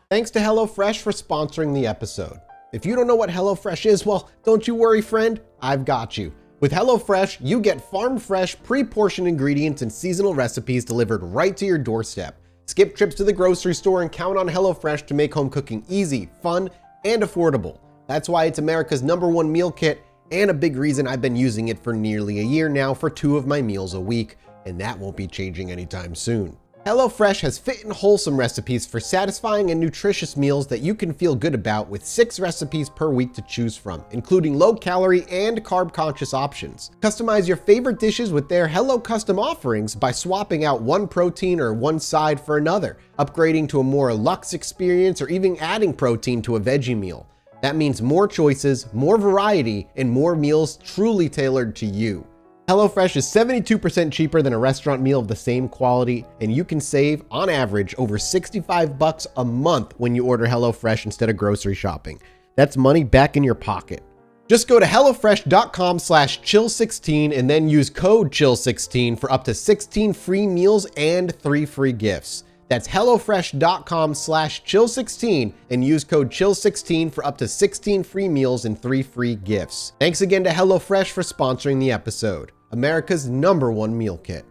Thanks to HelloFresh for sponsoring the episode. If you don't know what HelloFresh is, well, don't you worry, friend. I've got you. With HelloFresh, you get farm-fresh, pre-portioned ingredients and seasonal recipes delivered right to your doorstep. Skip trips to the grocery store and count on HelloFresh to make home cooking easy, fun, and affordable. That's why it's America's #1 meal kit, and a big reason I've been using it for nearly a year now for 2 of my meals a week, and that won't be changing anytime soon. HelloFresh has fit and wholesome recipes for satisfying and nutritious meals that you can feel good about, with 6 recipes per week to choose from, including low-calorie and carb-conscious options. Customize your favorite dishes with their Hello Custom offerings by swapping out one protein or one side for another, upgrading to a more luxe experience, or even adding protein to a veggie meal. That means more choices, more variety, and more meals truly tailored to you. HelloFresh is 72% cheaper than a restaurant meal of the same quality, and you can save, on average, over $65 a month when you order HelloFresh instead of grocery shopping. That's money back in your pocket. Just go to HelloFresh.com/chill16 and then use code chill16 for up to 16 free meals and 3 free gifts. That's HelloFresh.com/chill16 and use code chill16 for up to 16 free meals and 3 free gifts. Thanks again to HelloFresh for sponsoring the episode, America's #1 meal kit.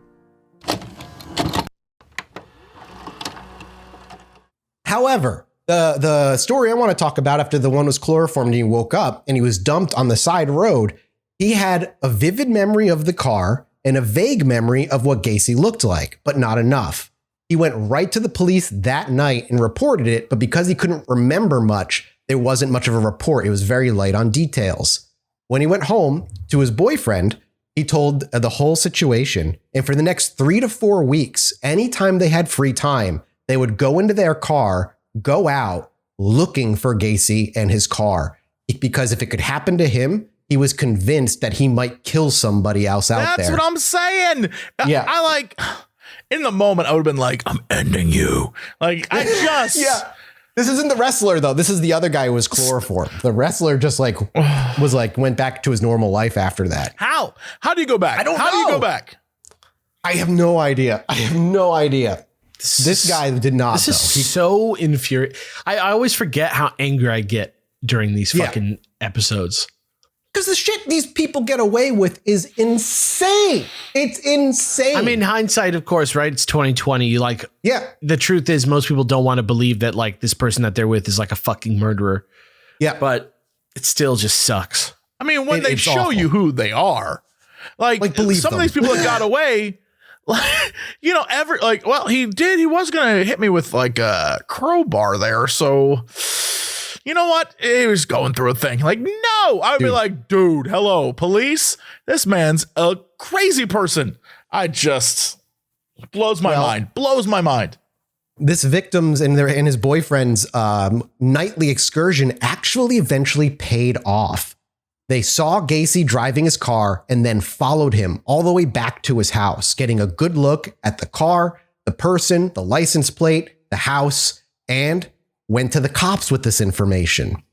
However, the story I want to talk about, after the one was chloroformed and he woke up and he was dumped on the side road, he had a vivid memory of the car and a vague memory of what Gacy looked like, but not enough. He went right to the police that night and reported it, but because he couldn't remember much, there wasn't much of a report. It was very light on details. When he went home to his boyfriend, he told the whole situation, and for the next 3 to 4 weeks, anytime they had free time, they would go into their car, go out looking for Gacy and his car, because if it could happen to him, he was convinced that he might kill somebody else out there. That's what I'm saying. Yeah. I like... In the moment, I would have been like, I'm ending you. Like, I just... Yeah. This isn't the wrestler, though. This is the other guy who was chloroformed. The wrestler just went back to his normal life after that. How? How do you go back? I don't know. How do you go back? I have no idea. This guy did not. This is so infuriating. I always forget how angry I get during these fucking episodes. Because the shit these people get away with is insane. It's insane. I mean, hindsight, of course, right? It's 2020. Like, the truth is most people don't want to believe that like this person that they're with is like a fucking murderer. Yeah. But it still just sucks. I mean, when they show you who they are, like believe some them. of these people that got away, like, you know, he was going to hit me with like a crowbar there. So, you know what? He was going through a thing. Like, no, I would be like, dude, hello, police. This man's a crazy person. Blows my mind. This victim's and his boyfriend's nightly excursion actually eventually paid off. They saw Gacy driving his car and then followed him all the way back to his house, getting a good look at the car, the person, the license plate, the house, and went to the cops with this information.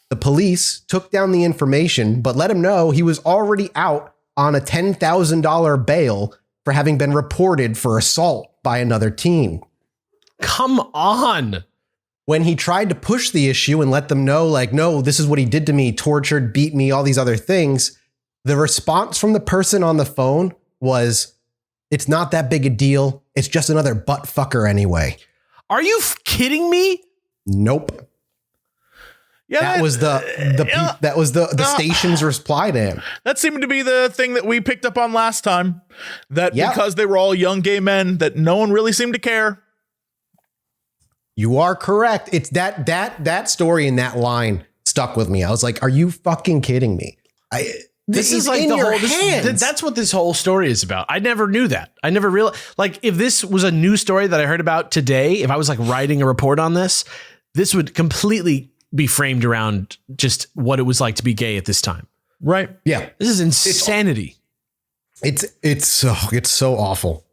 The police took down the information, but let him know he was already out on a $10,000 bail for having been reported for assault by another teen. Come on. When he tried to push the issue and let them know, like, no, this is what he did to me, tortured, beat me, all these other things, the response from the person on the phone was, it's not that big a deal. It's just another butt fucker anyway. Are you kidding me? Nope. Yeah, that was the station's reply to him. That seemed to be the thing that we picked up on last time. That because they were all young gay men, that no one really seemed to care. You are correct. It's that story in that line stuck with me. I was like, are you fucking kidding me? This is like the whole, that's what this whole story is about. I never knew that. I never realized, like, if this was a new story that I heard about today, if I was like writing a report on this, this would completely be framed around just what it was like to be gay at this time. Right. Yeah. This is insanity. It's so awful.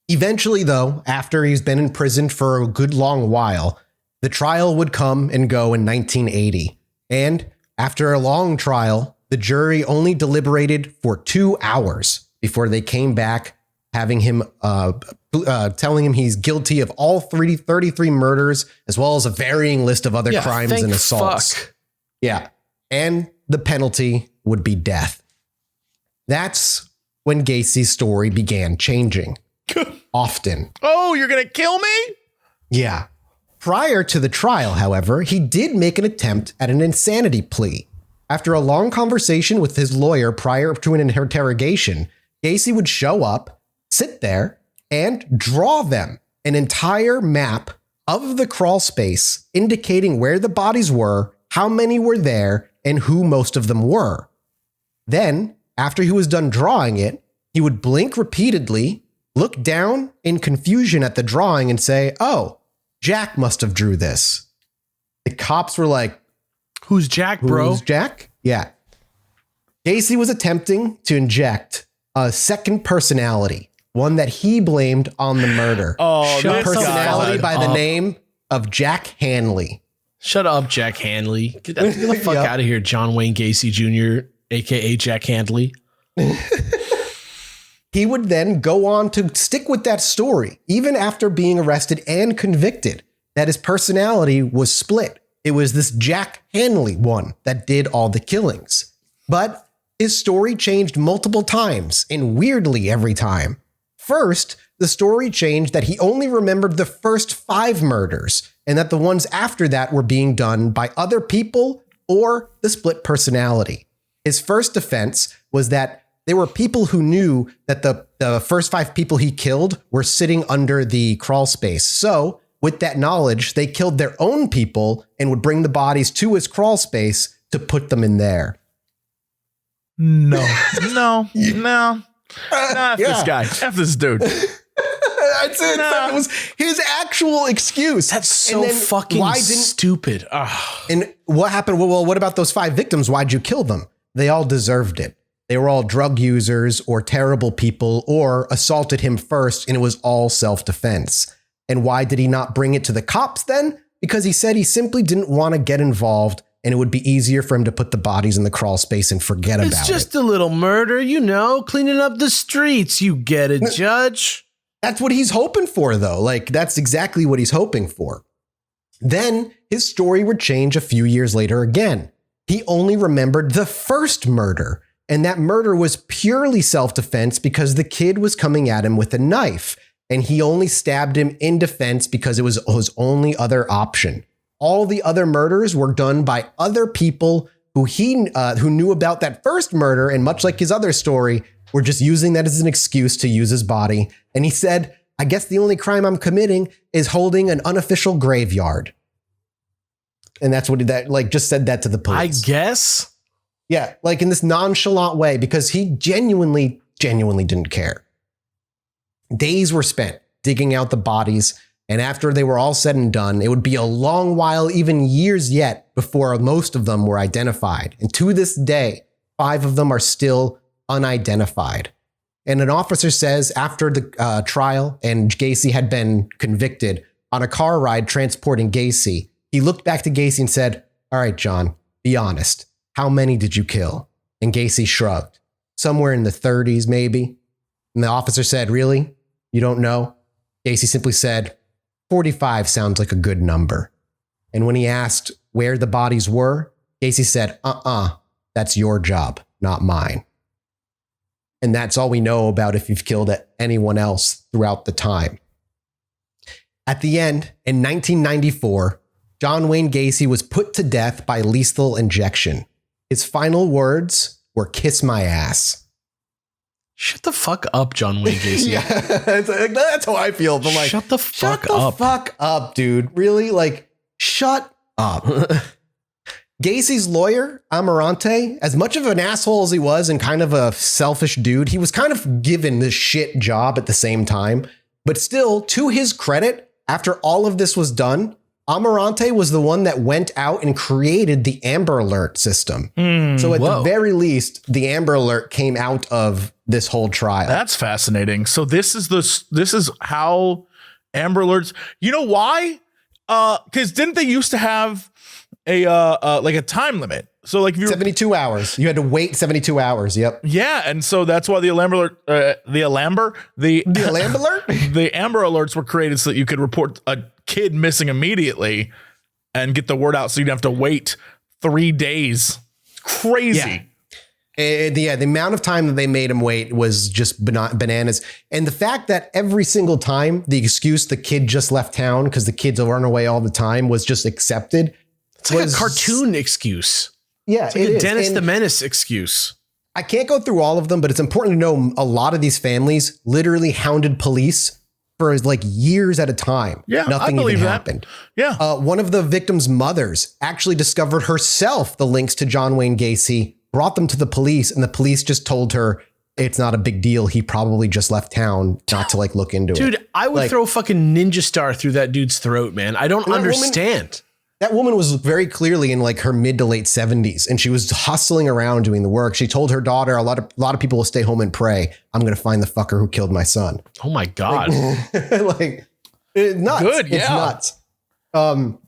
Eventually, though, after he's been in prison for a good long while, the trial would come and go in 1980. And after a long trial, the jury only deliberated for 2 hours before they came back, having him telling him he's guilty of all 33 murders, as well as a varying list of other crimes and assaults. Fuck. Yeah. And the penalty would be death. That's when Gacy's story began changing. Often. Oh, you're going to kill me? Yeah. Prior to the trial, however, he did make an attempt at an insanity plea. After a long conversation with his lawyer prior to an interrogation, Gacy would show up, sit there, and draw them an entire map of the crawl space indicating where the bodies were, how many were there, and who most of them were. Then, after he was done drawing it, he would blink repeatedly, look down in confusion at the drawing and say, oh, Jack must have drew this. The cops were like, who's Jack, bro? Who's Jack? Yeah. Gacy was attempting to inject a second personality, one that he blamed on the murder. Oh, a personality by the name of Jack Hanley. Shut up, Jack Hanley. Get the fuck out of here, John Wayne Gacy Jr., a.k.a. Jack Handley. He would then go on to stick with that story, even after being arrested and convicted, that his personality was split. It was this Jack Hanley one that did all the killings. But his story changed multiple times, and weirdly every time. First, the story changed that he only remembered the first 5 murders, and that the ones after that were being done by other people or the split personality. His first defense was that there were people who knew that the first 5 people he killed were sitting under the crawl space. So with that knowledge, they killed their own people and would bring the bodies to his crawl space to put them in there. No. F this guy. F this dude. That's it. That was his actual excuse. That's so fucking stupid. And what happened? Well, what about those 5 victims? Why'd you kill them? They all deserved it. They were all drug users or terrible people or assaulted him first, and it was all self-defense. And why did he not bring it to the cops then? Because he said he simply didn't want to get involved, and it would be easier for him to put the bodies in the crawl space and forget about it. It's just a little murder, cleaning up the streets. You get it, Judge. That's what he's hoping for, though. Like, that's exactly what he's hoping for. Then his story would change a few years later again. He only remembered the first murder, and that murder was purely self-defense because the kid was coming at him with a knife, and he only stabbed him in defense because it was his only other option. All the other murders were done by other people who knew about that first murder, and much like his other story, were just using that as an excuse to use his body. And he said, I guess the only crime I'm committing is holding an unofficial graveyard. And that's what just said that to the police. I guess. Yeah, like in this nonchalant way, because he genuinely didn't care. Days were spent digging out the bodies, and after they were all said and done, it would be a long while, even years yet, before most of them were identified. And to this day, 5 of them are still unidentified. And an officer says after the trial and Gacy had been convicted, on a car ride transporting Gacy, he looked back to Gacy and said, all right, John, be honest. How many did you kill? And Gacy shrugged. Somewhere in the 30s, maybe. And the officer said, really? You don't know? Gacy simply said, 45 sounds like a good number. And when he asked where the bodies were, Gacy said, that's your job, not mine. And that's all we know about if you've killed anyone else throughout the time. At the end, in 1994, John Wayne Gacy was put to death by lethal injection. His final words were, kiss my ass. Shut the fuck up, John Wayne Gacy. Yeah, that's how I feel. But like, shut the fuck up. Fuck up, dude. Really? Like, shut up. Gacy's lawyer, Amarante, as much of an asshole as he was and kind of a selfish dude, he was kind of given this shit job at the same time. But still, to his credit, after all of this was done, Amarante was the one that went out and created the Amber Alert system. So at the very least, the Amber Alert came out of this whole trial. That's fascinating. So this is how Amber Alerts. You know why? Because didn't they used to have a time limit? So like if you 72 hours. You had to wait 72 hours. Yep. Yeah, and so that's why the Amber Alert, the Amber Alerts were created so that you could report a kid missing immediately and get the word out, so you'd have to wait 3 days. Crazy. Yeah. The amount of time that they made him wait was just bananas. And the fact that every single time the excuse the kid just left town because the kids run away all the time was just accepted. It's like a cartoon excuse. Yeah, it's like a Dennis the Menace excuse. I can't go through all of them, but it's important to know a lot of these families literally hounded police for like years at a time. Yeah, nothing even happened. Yeah. One of the victim's mothers actually discovered herself the links to John Wayne Gacy, brought them to the police, and the police just told her it's not a big deal. He probably just left town, not to like look into it. Dude, I would throw a fucking ninja star through that dude's throat, man. I don't understand. That woman was very clearly in like her mid to late 70s, and she was hustling around doing the work. She told her daughter, a lot of people will stay home and pray. I'm going to find the fucker who killed my son. Oh my God. Like it's nuts. Good. Yeah. It's nuts.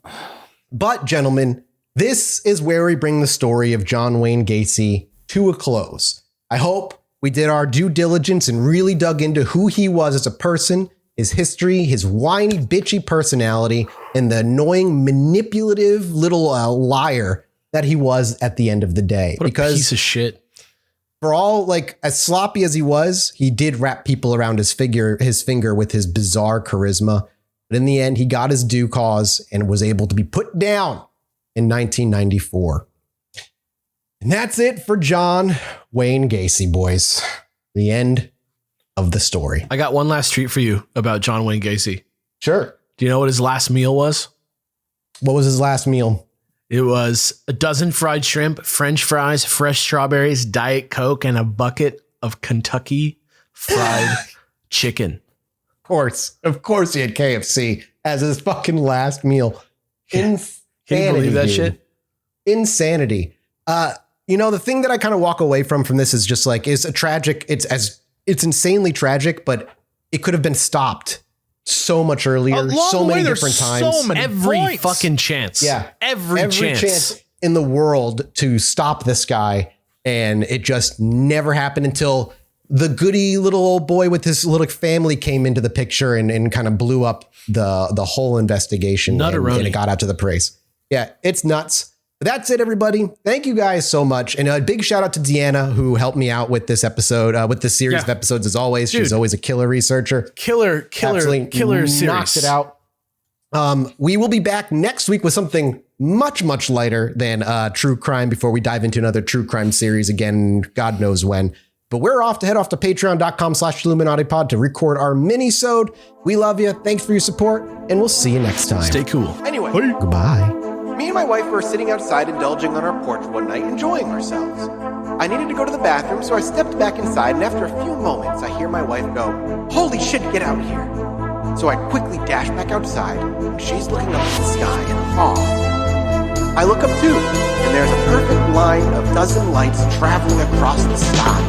But gentlemen, this is where we bring the story of John Wayne Gacy to a close. I hope we did our due diligence and really dug into who he was as a person, his history, his whiny, bitchy personality, and the annoying, manipulative little liar that he was at the end of the day. What a piece of shit. For all like as sloppy as he was, he did wrap people around his finger with his bizarre charisma. But in the end, he got his due cause and was able to be put down in 1994. And that's it for John Wayne Gacy, boys. The end of the story. I got one last treat for you about John Wayne Gacy. Sure. Do you know what his last meal was? What was his last meal? It was a dozen fried shrimp, French fries, fresh strawberries, Diet Coke, and a bucket of Kentucky fried chicken. Of course he had KFC as his fucking last meal. Insanity. Can you believe that shit? Insanity. The thing that I kind of walk away from this is just like, it's a tragic, it's insanely tragic, but it could have been stopped so much earlier, so many different times. So many every points. fucking chance. Yeah. Every chance in the world to stop this guy. And it just never happened until the goody little old boy with his little family came into the picture and kind of blew up the whole investigation. And it got out to the press. Yeah, it's nuts. But that's it, everybody. Thank you guys so much. And a big shout out to Deanna, who helped me out with this episode, with this series of episodes as always. Dude, she's always a killer researcher. Killer series. Knocks it out. We will be back next week with something much, much lighter than true crime before we dive into another true crime series again, God knows when. But we're off to head off to patreon.com/ChilluminatiPod to record our mini-sode. We love you. Thanks for your support, and we'll see you next time. Stay cool. Anyway, goodbye. Me and my wife were sitting outside indulging on our porch one night, enjoying ourselves. I needed to go to the bathroom, so I stepped back inside, and after a few moments, I hear my wife go, "Holy shit, get out here." So I quickly dash back outside, and she's looking up at the sky in awe. I look up too, and there's a perfect line of dozen lights traveling across the sky.